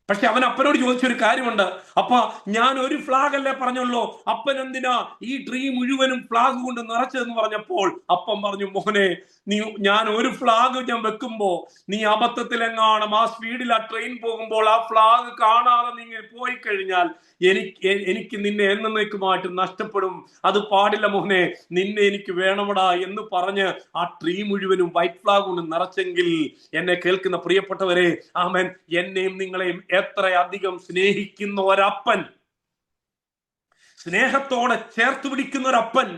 പക്ഷെ അവൻ അപ്പനോട് ചോദിച്ചൊരു കാര്യമുണ്ട്, അപ്പ ഞാൻ ഒരു ഫ്ലാഗ് അല്ലേ പറഞ്ഞല്ലോ, അപ്പൻ എന്തിനാ ഈ ട്രീ മുഴുവനും ഫ്ലാഗ് കൊണ്ട് നിറച്ചതെന്ന് പറഞ്ഞപ്പോൾ അപ്പൻ പറഞ്ഞു, മോനെ, ഞാൻ ഒരു ഫ്ലാഗ് ഞാൻ വെക്കുമ്പോ നീ അബദ്ധത്തിലെങ്ങാണം ആ സ്പീഡിൽ ആ ട്രെയിൻ പോകുമ്പോൾ ആ ഫ്ലാഗ് കാണാതെ നീ പോയി കഴിഞ്ഞാൽ എനിക്ക് നിന്നെ എന്നേക്കുമായിട്ട് നഷ്ടപ്പെടും. അത് പാടില്ല മോനെ, നിന്നെ എനിക്ക് വേണമടാ എന്ന് പറഞ്ഞ് ആ ട്രീ മുഴുവനും വൈറ്റ് ഫ്ലാഗ് കൊണ്ട് നിറച്ചെങ്കിൽ എന്നെ കേൾക്കുന്ന പ്രിയപ്പെട്ടവരെ, ആമേൻ, എന്നെയും നിങ്ങളെയും എത്രയധികം സ്നേഹിക്കുന്ന ഒരപ്പൻ, സ്നേഹത്തോടെ ചേർത്ത് പിടിക്കുന്ന ഒരപ്പൻ,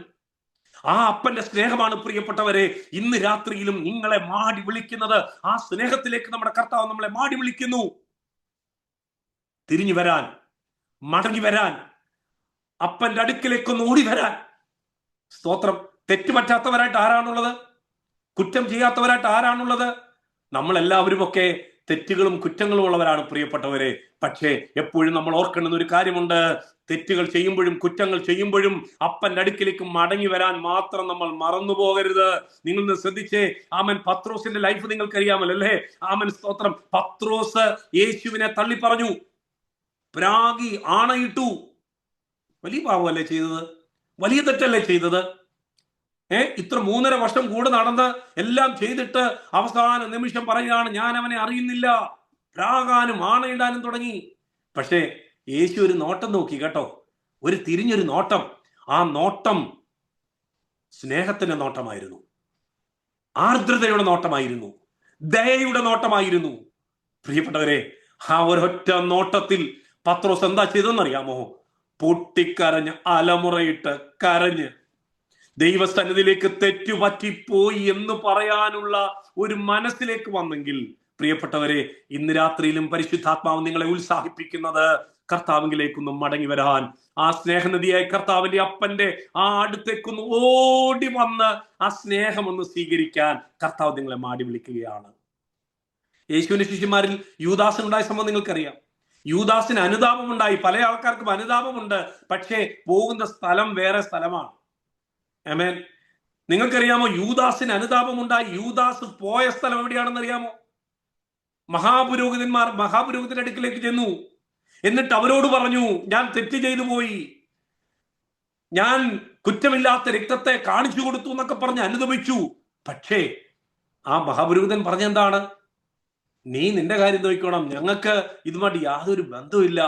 ആ അപ്പന്റെ സ്നേഹമാണ് പ്രിയപ്പെട്ടവരെ ഇന്ന് രാത്രിയിലും നിങ്ങളെ മാടി വിളിക്കുന്നത്. ആ സ്നേഹത്തിലേക്ക് നമ്മുടെ കർത്താവ് നമ്മളെ മാടി വിളിക്കുന്നു. തിരിഞ്ഞു വരാൻ, മടങ്ങി വരാൻ, അപ്പന്റെ അടുക്കിലേക്കൊന്ന് ഓടി വരാൻ. സ്തോത്രം. തെറ്റുപറ്റാത്തവരായിട്ട് ആരാണുള്ളത്? കുറ്റം ചെയ്യാത്തവരായിട്ട് ആരാണുള്ളത്? നമ്മളെല്ലാവരും ഒക്കെ തെറ്റുകളും കുറ്റങ്ങളും ഉള്ളവരാണ് പ്രിയപ്പെട്ടവരെ. പക്ഷേ എപ്പോഴും നമ്മൾ ഓർക്കേണ്ടുന്ന ഒരു കാര്യമുണ്ട്, തെറ്റുകൾ ചെയ്യുമ്പോഴും കുറ്റങ്ങൾ ചെയ്യുമ്പോഴും അപ്പന്റെ അടുക്കിലേക്ക് മടങ്ങി വരാൻ മാത്രം നമ്മൾ മറന്നു പോകരുത്. നിങ്ങൾ ശ്രദ്ധിച്ചേ, ആമൻ, പത്രോസിന്റെ ലൈഫ് നിങ്ങൾക്കറിയാമല്ലോ അല്ലേ? ആമൻ, സ്തോത്രം. പത്രോസ് യേശുവിനെ തള്ളി പറഞ്ഞു, പ്രാഗി ആണയിട്ടു. വലിയ പാവമല്ലേ ചെയ്തത്? വലിയ തെറ്റല്ലേ ചെയ്തത്? ഇത്ര 3.5 വർഷം കൂടെ നടന്ന് എല്ലാം ചെയ്തിട്ട് അവസാന നിമിഷം പറയുകയാണ്, ഞാൻ അവനെ അറിയുന്നില്ല. പ്രാകാനും ആണയിടാനും തുടങ്ങി. പക്ഷേ യേശു ഒരു നോട്ടം നോക്കി കേട്ടോ, ഒരു തിരിഞ്ഞൊരു നോട്ടം. ആ നോട്ടം സ്നേഹത്തിന്റെ നോട്ടമായിരുന്നു, ആർദ്രതയുടെ നോട്ടമായിരുന്നു, ദയയുടെ നോട്ടമായിരുന്നു. പ്രിയപ്പെട്ടവരെ, ആ ഒരൊറ്റ നോട്ടത്തിൽ പത്രോസ് എന്താ ചെയ്തെന്നറിയാമോ? പൊട്ടിക്കരഞ്ഞ്, അലമുറയിട്ട് കരഞ്ഞ്, ദൈവസന്നിധിയിലേക്ക് തെറ്റുപറ്റിപ്പോയി എന്ന് പറയാനുള്ള ഒരു മനസ്സിലേക്ക് വന്നെങ്കിൽ, പ്രിയപ്പെട്ടവരെ, ഇന്ന് രാത്രിയിലും പരിശുദ്ധാത്മാവ് നിങ്ങളെ ഉത്സാഹിപ്പിക്കുന്നത് കർത്താവിലേക്കൊന്നും മടങ്ങി വരാൻ, ആ സ്നേഹനിധിയായ കർത്താവിന്റെ അപ്പന്റെ ആ അടുത്തേക്കൊന്ന് ഓടി വന്ന് ആ സ്നേഹമൊന്ന് സ്വീകരിക്കാൻ കർത്താവ് നിങ്ങളെ മാടി വിളിക്കുകയാണ്. യേശുവിന്റെ ശിഷ്യന്മാരിൽ യൂദാസിനുണ്ടായ സംഭവം നിങ്ങൾക്കറിയാം. യൂദാസിന് അനുതാപമുണ്ടായി. പല ആൾക്കാർക്കും അനുതാപമുണ്ട്, പക്ഷേ പോകുന്ന സ്ഥലം വേറെ സ്ഥലമാണ്. ആമേൻ. നിങ്ങൾക്കറിയാമോ, യൂദാസിന് അനുതാപമുണ്ടായി. യൂദാസ് പോയ സ്ഥലം എവിടെയാണെന്ന് അറിയാമോ? മഹാപുരോഹിതന്റെ അടുക്കിലേക്ക് ചെന്നു. എന്നിട്ട് അവരോട് പറഞ്ഞു, ഞാൻ തെറ്റ് ചെയ്തു പോയി, ഞാൻ കുറ്റമില്ലാത്ത രക്തത്തെ കാണിച്ചു കൊടുത്തു എന്നൊക്കെ പറഞ്ഞ് അനുദപിച്ചു. പക്ഷേ ആ മഹാപുരോഹിതൻ പറഞ്ഞെന്താണ്? നീ നിന്റെ കാര്യം നോക്കണം, ഞങ്ങൾക്ക് ഇതുമായിട്ട് യാതൊരു ബന്ധവുമില്ല.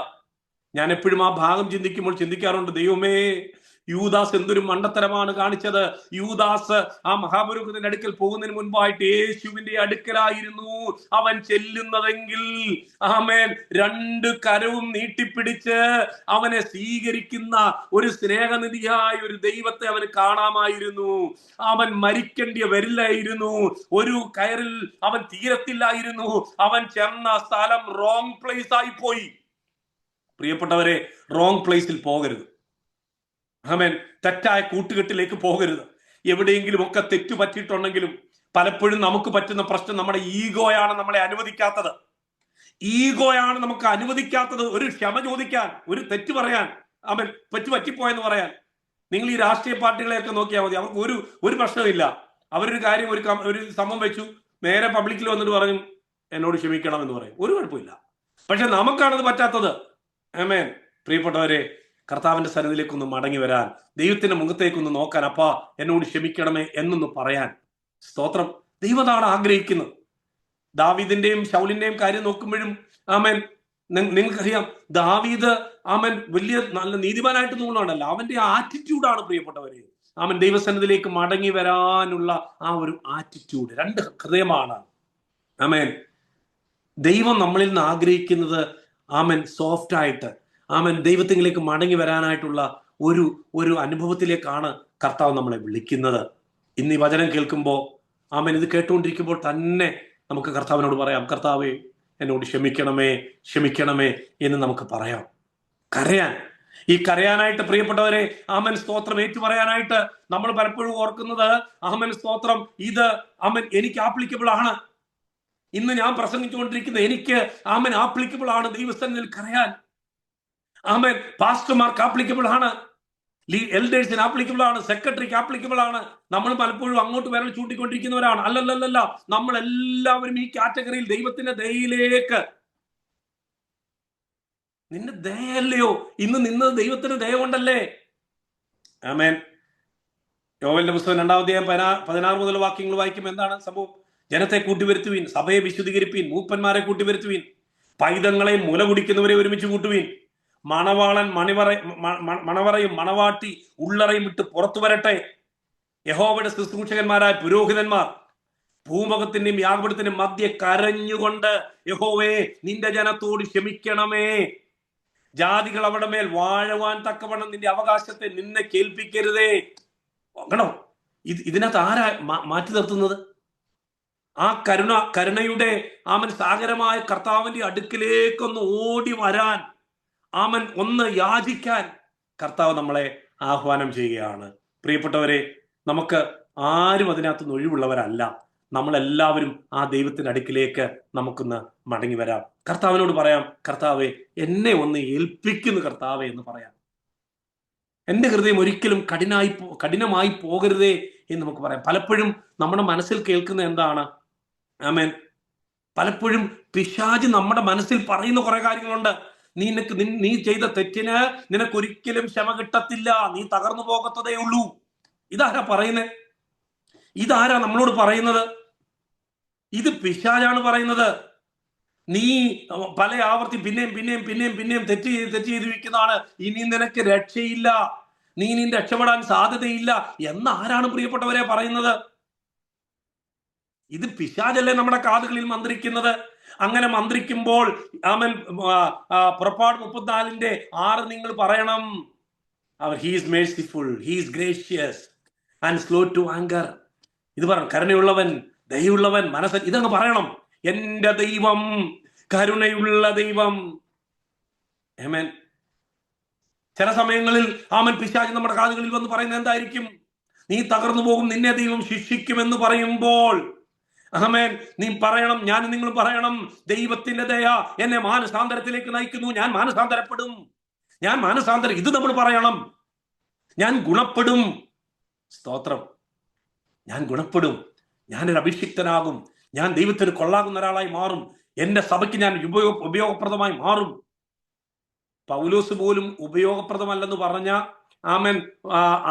ഞാൻ എപ്പോഴും ആ ഭാഗം ചിന്തിക്കുമ്പോൾ ചിന്തിക്കാറുണ്ട്, ദൈവമേ, യൂദാസ് എന്തൊരു മണ്ടത്തരമാണ് കാണിച്ചത്. യൂദാസ് ആ മഹാപുരോഹിതന്റെ അടുക്കൽ പോകുന്നതിന് മുൻപായിട്ട് യേശുവിന്റെ അടുക്കലായിരുന്നു അവൻ ചെല്ലുന്നതെങ്കിൽ, ആമേൻ, 2 കരവും നീട്ടിപ്പിടിച്ച് അവനെ സ്വീകരിക്കുന്ന ഒരു സ്നേഹനിധിയായ ഒരു ദൈവത്തെ അവന് കാണാമായിരുന്നു. അവൻ മരിക്കേണ്ടി വരില്ലായിരുന്നു, ഒരു കയറിൽ അവൻ തീരത്തില്ലായിരുന്നു. അവൻ ചെന്ന സ്ഥലം റോങ് പ്ലേസ് ആയി പോയി. പ്രിയപ്പെട്ടവരെ, റോങ് പ്ലേസിൽ പോകരുത്. ആമേൻ. തെറ്റായ കൂട്ടുകെട്ടിലേക്ക് പോകരുത്. എവിടെയെങ്കിലും ഒക്കെ തെറ്റു പറ്റിയിട്ടുണ്ടെങ്കിലും പലപ്പോഴും നമുക്ക് പറ്റുന്ന പ്രശ്നം നമ്മുടെ ഈഗോയാണ് നമ്മളെ അനുവദിക്കാത്തത്. ഈഗോയാണ് നമുക്ക് അനുവദിക്കാത്തത് ഒരു ക്ഷമ ചോദിക്കാൻ, ഒരു തെറ്റ് പറയാൻ, ആമേൻ, പറ്റിപ്പോയെന്ന് പറയാൻ. നിങ്ങൾ ഈ രാഷ്ട്രീയ പാർട്ടികളെയൊക്കെ നോക്കിയാൽ മതി, അവർക്ക് ഒരു പ്രശ്നമില്ല. അവരൊരു കാര്യം, ഒരു സംഭവം വെച്ചു, നേരെ പബ്ലിക്കിൽ വന്നിട്ട് പറഞ്ഞു, എന്നോട് ക്ഷമിക്കണം എന്ന് പറയും, ഒരു കുഴപ്പമില്ല. പക്ഷെ നമുക്കാണത് പറ്റാത്തത്. ആമേൻ. പ്രിയപ്പെട്ടവരെ, കർത്താവിന്റെ സന്നിധിയിലേക്കൊന്ന് മടങ്ങി വരാൻ, ദൈവത്തിന്റെ മുഖത്തേക്കൊന്ന് നോക്കാൻ, അപ്പാ എന്നോട് ക്ഷമിക്കണമേ എന്നൊന്ന് പറയാൻ. സ്തോത്രം. ദൈവമാണ് ആഗ്രഹിക്കുന്നത്. ദാവീദിന്റെയും ശൗലിന്റെയും കാര്യം നോക്കുമ്പോഴും, ആമേൻ, നിങ്ങൾക്കറിയാം, ദാവീദ്, ആമേൻ, വലിയ നല്ല നീതിമാനായിട്ട് തോന്നുന്നുണ്ടല്ലോ, അവന്റെ ആറ്റിറ്റ്യൂഡാണ് പ്രിയപ്പെട്ടവരെ, ആമേൻ, ദൈവസന്നിധിയിലേക്ക് മടങ്ങി വരാനുള്ള ആ ഒരു ആറ്റിറ്റ്യൂഡ്. 2 ഹൃദയമാണ്. ആമേൻ. ദൈവം നമ്മളിൽ നിന്ന് ആഗ്രഹിക്കുന്നത് ആമൻ സോഫ്റ്റ് ആയിട്ട് ആമൻ ദൈവത്തിലേക്ക് മടങ്ങി വരാനായിട്ടുള്ള ഒരു അനുഭവത്തിലേക്കാണ് കർത്താവ് നമ്മളെ വിളിക്കുന്നത്. ഇന്ന് ഈ വചനം കേൾക്കുമ്പോൾ ആമൻ ഇത് കേട്ടുകൊണ്ടിരിക്കുമ്പോൾ തന്നെ നമുക്ക് കർത്താവിനോട് പറയാം, കർത്താവേ എന്നോട് ക്ഷമിക്കണമേ ക്ഷമിക്കണമേ എന്ന് നമുക്ക് പറയാം. കരയാൻ, ഈ കരയാനായിട്ട് പ്രിയപ്പെട്ടവരെ, ആമൻ സ്തോത്രം ഏറ്റു പറയാനായിട്ട് നമ്മൾ പലപ്പോഴും ഓർക്കുന്നത്, ആമൻ സ്തോത്രം ഇത് ആമൻ എനിക്ക് ആപ്ലിക്കബിൾ ആണ്, ഇന്ന് ഞാൻ പ്രസംഗിച്ചുകൊണ്ടിരിക്കുന്നത് എനിക്ക് ആമൻ ആപ്ലിക്കബിൾ ആണ് ദൈവസ്ഥനിൽ കരയാൻ. ആമൻ പാസ്റ്റർമാർക്ക് ആപ്ലിക്കബിൾ ആണ്, എൽഡേഴ്സിന് ആപ്ലിക്കബിൾ ആണ്, സെക്രട്ടറിക്ക് ആപ്ലിക്കബിൾ ആണ്. നമ്മൾ പലപ്പോഴും അങ്ങോട്ട് വിരൽ ചൂണ്ടിക്കൊണ്ടിരിക്കുന്നവരാണ്. അല്ലല്ലല്ല, നമ്മൾ എല്ലാവരും ഈ കാറ്റഗറിയിൽ ദൈവത്തിന്റെ ദയയിലേക്ക്. നിന്റെ ദയല്ലയോ ഇന്ന് നിന്നത്? ദൈവത്തിന്റെ ദയ കൊണ്ടല്ലേ. ആമേൻ. യോവേലിന്റെ പുസ്തകം 2-ാം അധ്യായം 16 മുതൽ വാക്യങ്ങൾ വായിക്കുമ്പോൾ എന്താണ് സംഭവം? ജനത്തെ കൂട്ടിവരുത്തുവീൻ, സഭയെ വിശുദ്ധീകരിപ്പീൻ, മൂപ്പന്മാരെ കൂട്ടിവരുത്തുവീൻ, പൈതങ്ങളെ മുല കുടിക്കുന്നവരെ ഒരുമിച്ച് കൂട്ടുവീൻ, മണവാളൻ മണവറയും മണവാട്ടി ഉള്ളറയും വിട്ട് പുറത്തു വരട്ടെ. യഹോവയുടെ ശുശ്രൂഷകന്മാരായ പുരോഹിതന്മാർ ഭൂമുഖത്തിന്റെയും യാഗപീഠത്തിന്റെയും മധ്യ കരഞ്ഞുകൊണ്ട്, യഹോവേ നിന്റെ ജനത്തോട് ക്ഷമിക്കണമേ, ജാതികൾ അവിടെ മേൽ വാഴുവാൻ തക്കവണ്ണം നിന്റെ അവകാശത്തെ നിന്നെ കേൾപ്പിക്കരുതേ. കണ്ടോ, ഇതിനകത്ത് ആരാ മാറ്റി നിർത്തുന്നത്? ആ കരുണയുടെ ആമൻ സാഗരമായ കർത്താവിന്റെ അടുക്കിലേക്കൊന്ന് ഓടി വരാൻ, ആമൻ ഒന്ന് യാചിക്കാൻ കർത്താവ് നമ്മളെ ആഹ്വാനം ചെയ്യുകയാണ്. പ്രിയപ്പെട്ടവരെ, നമുക്ക് ആരും അതിനകത്തുനിന്ന് ഒഴിവുള്ളവരല്ല. നമ്മളെല്ലാവരും ആ ദൈവത്തിന്റെ അടുക്കിലേക്ക് നമുക്കൊന്ന് മടങ്ങി വരാം. കർത്താവിനോട് പറയാം, കർത്താവെ എന്നെ ഒന്ന് ഏൽപ്പിക്കുന്നു കർത്താവെ എന്ന് പറയാം. എന്റെ ഹൃദയം ഒരിക്കലും കഠിനമായി പോകരുതേ എന്ന് നമുക്ക് പറയാം. പലപ്പോഴും നമ്മുടെ മനസ്സിൽ കേൾക്കുന്ന എന്താണ്? ആമേൻ. പലപ്പോഴും പിശാച് നമ്മുടെ മനസ്സിൽ പറയുന്ന കുറെ കാര്യങ്ങളുണ്ട്. നീ ചെയ്ത തെറ്റിന് നിനക്കൊരിക്കലും ക്ഷമ കിട്ടത്തില്ല, നീ തകർന്നു പോകത്തതേ ഉള്ളൂ. ഇതാരാ പറയുന്നത്? ഇതാരാ നമ്മളോട് പറയുന്നത്? ഇത് പിശാചാണ് പറയുന്നത്. നീ പല ആവർത്തി പിന്നെയും തെറ്റ് ചെയ്തിരിക്കുന്നതാണ്, ഇനി നിനക്ക് രക്ഷയില്ല, നീ രക്ഷപ്പെടാൻ സാധ്യതയില്ല എന്ന് ആരാണ് പ്രിയപ്പെട്ടവരെ പറയുന്നത്? ഇത് പിശാചല്ലേ നമ്മുടെ കാതുകളിൽ മന്ത്രിക്കുന്നത്. അങ്ങനെ മന്ത്രിക്കുമ്പോൾ ആമൻ പുറപ്പാട് 34:6 നിങ്ങൾ പറയണം, he's merciful, he's gracious and slow to anger. ഇത് പറയണം, കരുണയുള്ളവൻ, ദയയുള്ളവൻ, ഇതങ്ങ് പറയണം. എന്റെ ദൈവം കരുണയുള്ള ദൈവം. ആമേൻ. ചില സമയങ്ങളിൽ ആമൻ പിശാച് നമ്മുടെ കാതുകളിൽ വന്ന് പറയുന്നത് എന്തായിരിക്കും? നീ തകർന്നു പോകും, നിന്നെ ദൈവം ശിക്ഷിക്കുമെന്ന് പറയുമ്പോൾ ആമേൻ നീ പറയണം, ഞാൻ നിങ്ങൾ പറയണം, ദൈവത്തിന്റെ ദയ എന്നെ മാനസാന്തരത്തിലേക്ക് നയിക്കുന്നു, ഞാൻ മാനസാന്തരപ്പെടും, ഇത് നമ്മൾ പറയണം. ഞാൻ ഗുണപ്പെടും. സ്തോത്രം. ഞാൻ ഗുണപ്പെടും, ഞാനൊരു അഭിഷിക്തനാകും, ഞാൻ ദൈവത്തിന് കൊള്ളാകുന്ന ഒരാളായി മാറും, എന്റെ സഭയ്ക്ക് ഞാൻ ഉപയോഗപ്രദമായി മാറും. പൗലോസ് പോലും ഉപയോഗപ്രദമല്ലെന്ന് പറഞ്ഞ ആമൻ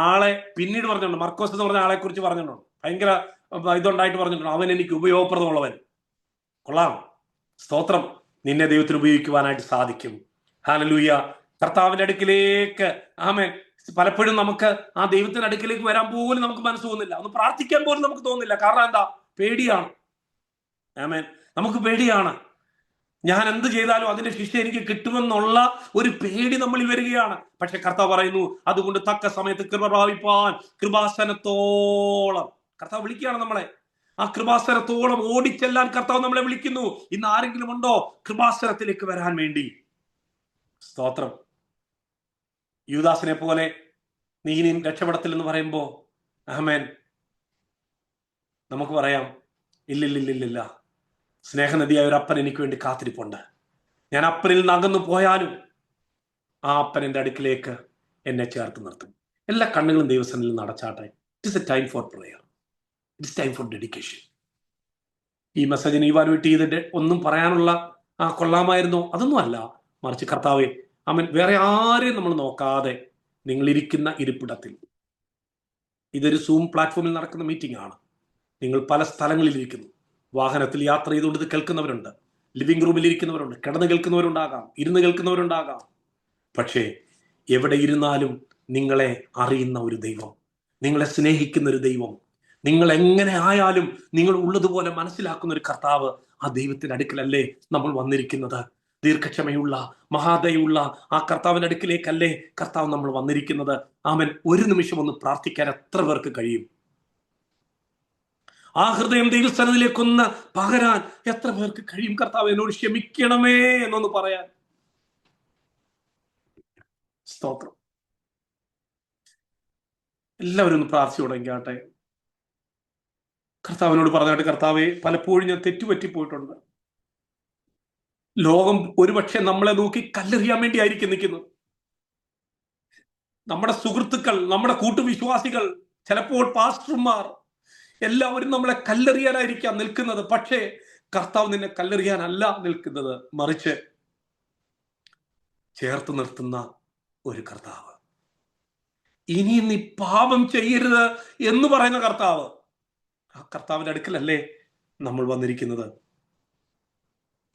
ആളെ പിന്നീട് പറഞ്ഞിട്ടുണ്ട്. മർക്കോസ് എന്ന് പറഞ്ഞ ആളെ കുറിച്ച് പറഞ്ഞിട്ടുണ്ട്, ഭയങ്കര ഇതുണ്ടായിട്ട് പറഞ്ഞിട്ടുണ്ട്, അവൻ എനിക്ക് ഉപയോഗപ്രദമുള്ളവൻ. കൊള്ളാം. സ്തോത്രം. നിന്നെ ദൈവത്തിന് ഉപയോഗിക്കുവാനായിട്ട് സാധിക്കും. ഹല്ലേലൂയ. കർത്താവിന്റെ അടുക്കിലേക്ക് ആമേൻ. പലപ്പോഴും നമുക്ക് ആ ദൈവത്തിന്റെ അടുക്കിലേക്ക് വരാൻ പോലും നമുക്ക് മനസ്സ് തോന്നുന്നില്ല, ഒന്ന് പ്രാർത്ഥിക്കാൻ പോലും നമുക്ക് തോന്നുന്നില്ല. കാരണം എന്താ? പേടിയാണ്. ആമേൻ. നമുക്ക് പേടിയാണ്. ഞാൻ എന്ത് ചെയ്താലും അതിന്റെ ശിക്ഷ എനിക്ക് കിട്ടുമെന്നുള്ള ഒരു പേടി നമ്മളിൽ വരികയാണ്. പക്ഷെ കർത്താവ് പറയുന്നു, അതുകൊണ്ട് തക്ക സമയത്ത് കൃപ പ്രാപിപ്പാൻ കൃപാസനത്തോളം കർത്താവ് വിളിക്കുകയാണ് നമ്മളെ. ആ കൃപാസനത്തോളം ഓടിച്ചെല്ലാൻ കർത്താവ് നമ്മളെ വിളിക്കുന്നു. ഇന്ന് ആരെങ്കിലും ഉണ്ടോ കൃപാസനത്തിലേക്ക് വരാൻ വേണ്ടി? സ്തോത്രം. യൂദാസിനെ പോലെ നീ ഇനി രക്ഷപ്പെടത്തില്ലെന്ന് പറയുമ്പോ ആമേൻ നമുക്ക് പറയാം, ഇല്ലില്ലില്ലില്ല, സ്നേഹനദിയായ ഒരു അപ്പൻ എനിക്ക് വേണ്ടി കാത്തിരിപ്പുണ്ട്. ഞാൻ അപ്പനിൽ നിന്ന് അകന്നു പോയാലും ആ അപ്പൻ എൻ്റെ അടുക്കിലേക്ക് എന്നെ ചേർത്ത് നിർത്തും. എല്ലാ കണ്ണുകളും ദൈവസന്നിധിയിൽ നിന്ന് അടച്ചാട്ടെ. It is a time for prayer, it is time for dedication. ഈ മെസ്സേജിന് ഇവാലുവേറ്റ് ചെയ്തിട്ട് ഒന്നും പറയാനുള്ള കൊള്ളാമായിരുന്നോ? അതൊന്നും അല്ല. മറിച്ച് കർത്താവെ ആമേൻ, വേറെ ആരെയും നമ്മൾ നോക്കാതെ നിങ്ങളിരിക്കുന്ന ഇരിപ്പിടത്തിൽ, ഇതൊരു സൂം പ്ലാറ്റ്ഫോമിൽ നടക്കുന്ന മീറ്റിംഗ് ആണ്, നിങ്ങൾ പല സ്ഥലങ്ങളിൽ ഇരിക്കുന്നു, വാഹനത്തിൽ യാത്ര ചെയ്തുകൊണ്ട് ഇത് കേൾക്കുന്നവരുണ്ട്, ലിവിംഗ് റൂമിൽ ഇരിക്കുന്നവരുണ്ട്, കിടന്ന് കേൾക്കുന്നവരുണ്ടാകാം, ഇരുന്ന് കേൾക്കുന്നവരുണ്ടാകാം. പക്ഷേ എവിടെ ഇരുന്നാലും നിങ്ങളെ അറിയുന്ന ഒരു ദൈവം, നിങ്ങളെ സ്നേഹിക്കുന്ന ഒരു ദൈവം, നിങ്ങൾ എങ്ങനെ ആയാലും നിങ്ങൾ ഉള്ളതുപോലെ മനസ്സിലാക്കുന്ന ഒരു കർത്താവ് ആ ദൈവത്തിന്റെ അടുക്കലല്ലേ നമ്മൾ വന്നിരിക്കുന്നത്? ദീർഘക്ഷമയുള്ള മഹാദയുള്ള ആ കർത്താവിന്റെ അടുക്കിലേക്കല്ലേ കർത്താവ് നമ്മൾ വന്നിരിക്കുന്നത്? ആമൻ. ഒരു നിമിഷം ഒന്ന് പ്രാർത്ഥിക്കാൻ എത്ര പേർക്ക് കഴിയും? ആ ഹൃദയം ദൈവസ്ഥാനത്തിലേക്കൊന്ന് പകരാൻ എത്ര പേർക്ക് കഴിയും? കർത്താവ് എന്നോട് ക്ഷമിക്കണമേ എന്നൊന്ന് പറയാൻ. സ്തോത്രം. എല്ലാവരും ഒന്ന് പ്രാർത്ഥിച്ചു തുടങ്ങിയാട്ടെ. കർത്താവിനോട് പറഞ്ഞാട്ട്, കർത്താവെ, പലപ്പോഴും ഞാൻ തെറ്റുപറ്റിപ്പോയിട്ടുണ്ട്. ലോകം ഒരുപക്ഷെ നമ്മളെ നോക്കി കല്ലെറിയാൻ വേണ്ടി ആയിരിക്കും നിൽക്കുന്നത്. നമ്മുടെ സുഹൃത്തുക്കൾ, നമ്മുടെ കൂട്ടുവിശ്വാസികൾ, ചിലപ്പോൾ പാസ്റ്റർമാർ, എല്ലാവരും നമ്മളെ കല്ലെറിയാനായിരിക്കാം നിൽക്കുന്നത്. പക്ഷേ കർത്താവ് നിന്നെ കല്ലെറിയാനല്ല നിൽക്കുന്നത്, മറിച്ച് ചേർത്ത് നിർത്തുന്ന ഒരു കർത്താവ്. ഇനി നീ പാപം ചെയ്യരുത് എന്ന് പറയുന്ന കർത്താവ്. ആ കർത്താവിന്റെ അടുക്കലല്ലേ നമ്മൾ വന്നിരിക്കുന്നത്?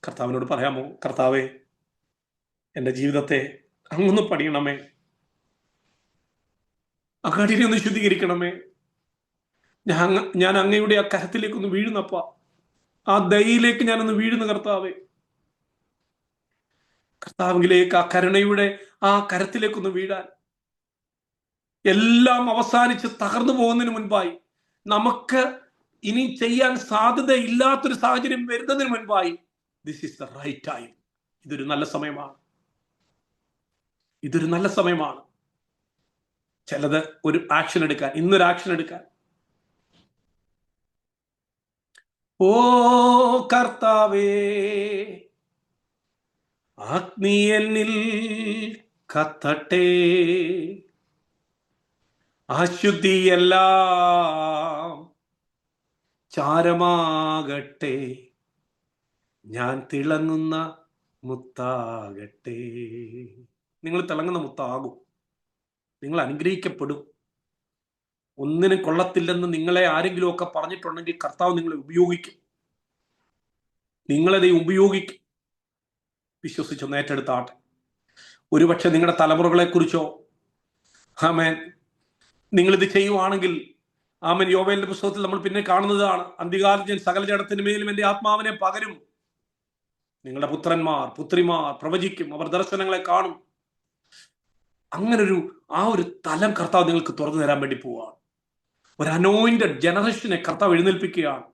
കർത്താവിനോട് പറയാമോ, കർത്താവെ, എൻ്റെ ജീവിതത്തെ അങ്ങൊന്ന് പണിയണമേ, അങ്ങടിനെ ഒന്ന് ശുദ്ധീകരിക്കണമേ. ഞാൻ അങ്ങയുടെ ആ കരത്തിലേക്കൊന്ന് വീഴുന്നപ്പ, ആ ദയയിലേക്ക് ഞാനൊന്ന് വീഴുന്ന കർത്താവെ. കർത്താവിലേക്ക്, ആ കരുണയുടെ ആ കരത്തിലേക്കൊന്ന് വീഴാൻ, എല്ലാം അവസാനിച്ച് തകർന്നു പോകുന്നതിന് മുൻപായി, നമുക്ക് ഇനി ചെയ്യാൻ സാധ്യതയില്ലാത്തൊരു സാഹചര്യം വരുന്നതിന് മുൻപായി, this is the right time. ഇതൊരു നല്ല സമയമാണ്. ഇതൊരു നല്ല സമയമാണ്. ചിലത് ഒരു ആക്ഷൻ എടുക്കാൻ, ഇന്നൊരു ആക്ഷൻ എടുക്കാൻ. ഓ കർത്താവേ, അഗ്നി എന്നിൽ കത്തട്ടെ, അശുദ്ധിയെല്ലാം ചാരമാകട്ടെ, ഞാൻ തിളങ്ങുന്ന മുത്താകട്ടെ. നിങ്ങൾ തിളങ്ങുന്ന മുത്താകും. നിങ്ങൾ അനുഗ്രഹിക്കപ്പെടും. ഒന്നിനും കൊള്ളത്തില്ലെന്ന് നിങ്ങളെ ആരെങ്കിലും ഒക്കെ പറഞ്ഞിട്ടുണ്ടെങ്കിൽ കർത്താവ് നിങ്ങളെ ഉപയോഗിക്കും. നിങ്ങളെ ഉപയോഗിക്കും. വിശ്വസിച്ചൊന്ന് ഏറ്റെടുത്താട്ടെ. ഒരുപക്ഷെ നിങ്ങളുടെ തലമുറകളെ കുറിച്ചോ, ആമേൻ, നിങ്ങളിത് ചെയ്യുവാണെങ്കിൽ, ആമേൻ, യോവേലിന്റെ പുസ്തകത്തിൽ നമ്മൾ പിന്നെ കാണുന്നതാണ്, അന്ത്യകാലം ഞാൻ സകല ജഡത്തിന് മേലും എൻ്റെ ആത്മാവിനെ പകരും. നിങ്ങളുടെ പുത്രന്മാർ പുത്രിമാർ പ്രവചിക്കും, അവർ ദർശനങ്ങളെ കാണും. അങ്ങനൊരു ആ ഒരു തലം കർത്താവ് നിങ്ങൾക്ക് തുറന്നു തരാൻ വേണ്ടി പോവുകയാണ്. ഒരു അനോയിന്റഡ് ജനറേഷനെ കർത്താവ് എഴുന്നേൽപ്പിക്കുകയാണ്.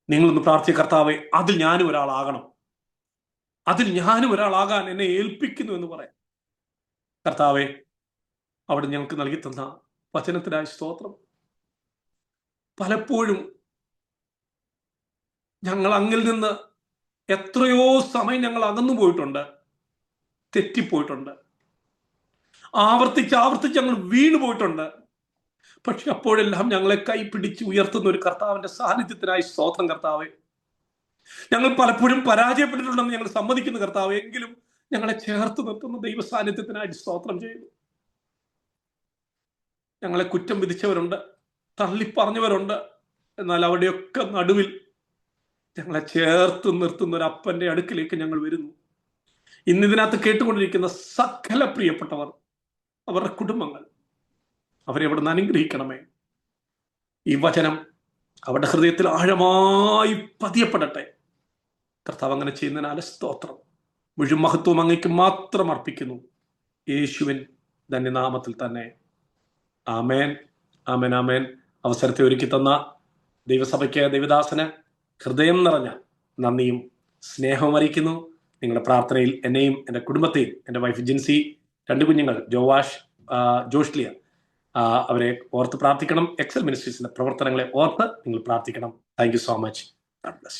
നിങ്ങളൊന്ന് പ്രാർത്ഥിച്ച, കർത്താവെ, അതിൽ ഞാനും ഒരാളാകണം, അതിൽ ഞാനും ഒരാളാകാൻ എന്നെ ഏൽപ്പിക്കുന്നു എന്ന് പറയാം. കർത്താവെ, അവിടെ ഞങ്ങൾക്ക് നൽകി തന്ന വചനത്തിനായി സ്തോത്രം. പലപ്പോഴും ഞങ്ങൾ അങ്ങിൽ നിന്ന് എത്രയോ സമയം ഞങ്ങൾ അകന്നു പോയിട്ടുണ്ട്, തെറ്റിപ്പോയിട്ടുണ്ട്, ആവർത്തിച്ച് ഞങ്ങൾ വീണു പോയിട്ടുണ്ട്. പക്ഷെ അപ്പോഴെല്ലാം ഞങ്ങളെ കൈപിടിച്ച് ഉയർത്തുന്ന ഒരു കർത്താവിന്റെ സാന്നിധ്യത്തിനായി സ്തോത്രം. കർത്താവെ, ഞങ്ങൾ പലപ്പോഴും പരാജയപ്പെട്ടിട്ടുണ്ടെന്ന് ഞങ്ങൾ സമ്മതിക്കുന്ന കർത്താവ്, എങ്കിലും ഞങ്ങളെ ചേർത്ത് നിർത്തുന്ന ദൈവ സാന്നിധ്യത്തിനായി സ്തോത്രം ചെയ്യുന്നു. ഞങ്ങളെ കുറ്റം വിധിച്ചവരുണ്ട്, തള്ളിപ്പറഞ്ഞവരുണ്ട്. എന്നാൽ അവിടെയൊക്കെ നടുവിൽ ഞങ്ങളെ ചേർത്ത് നിർത്തുന്ന ഒരു അപ്പന്റെ അടുക്കിലേക്ക് ഞങ്ങൾ വരുന്നു. ഇന്നിതിനകത്ത് കേട്ടുകൊണ്ടിരിക്കുന്ന സകല പ്രിയപ്പെട്ടവർ, അവരുടെ കുടുംബങ്ങൾ, അവരെ അവിടെ നിന്ന് അനുഗ്രഹിക്കണമേ. ഈ വചനം അവരുടെ ഹൃദയത്തിൽ ആഴമായി പതിയപ്പെടട്ടെ. കർത്താവ് അങ്ങനെ ചെയ്യുന്നതിനാൽ സ്തോത്രം. മുഴുവൻ മഹത്വം അങ്ങേക്ക് മാത്രം അർപ്പിക്കുന്നു, യേശുവിൻ ധന്യനാമത്തിൽ തന്നെ. ആമേൻ, ആമേൻ, ആമേൻ. അവസരത്തെ ഒരുക്കി തന്ന ദൈവസഭയ്ക്ക്, ദൈവദാസന് ഹൃദയം നിറഞ്ഞ നന്ദിയും സ്നേഹവും അറിയിക്കുന്നു. നിങ്ങളുടെ പ്രാർത്ഥനയിൽ എന്നെയും എൻ്റെ കുടുംബത്തെയും, എൻ്റെ വൈഫ് ജിൻസി, 2 കുഞ്ഞുങ്ങൾ ജോവാഷ്, ജോഷ്ലിയ, അവരെ ഓർത്ത് പ്രാർത്ഥിക്കണം. എക്സൽ മിനിസ്ട്രീസിന്റെ പ്രവർത്തനങ്ങളെ ഓർത്ത് നിങ്ങൾ പ്രാർത്ഥിക്കണം. Thank you so much. God bless you.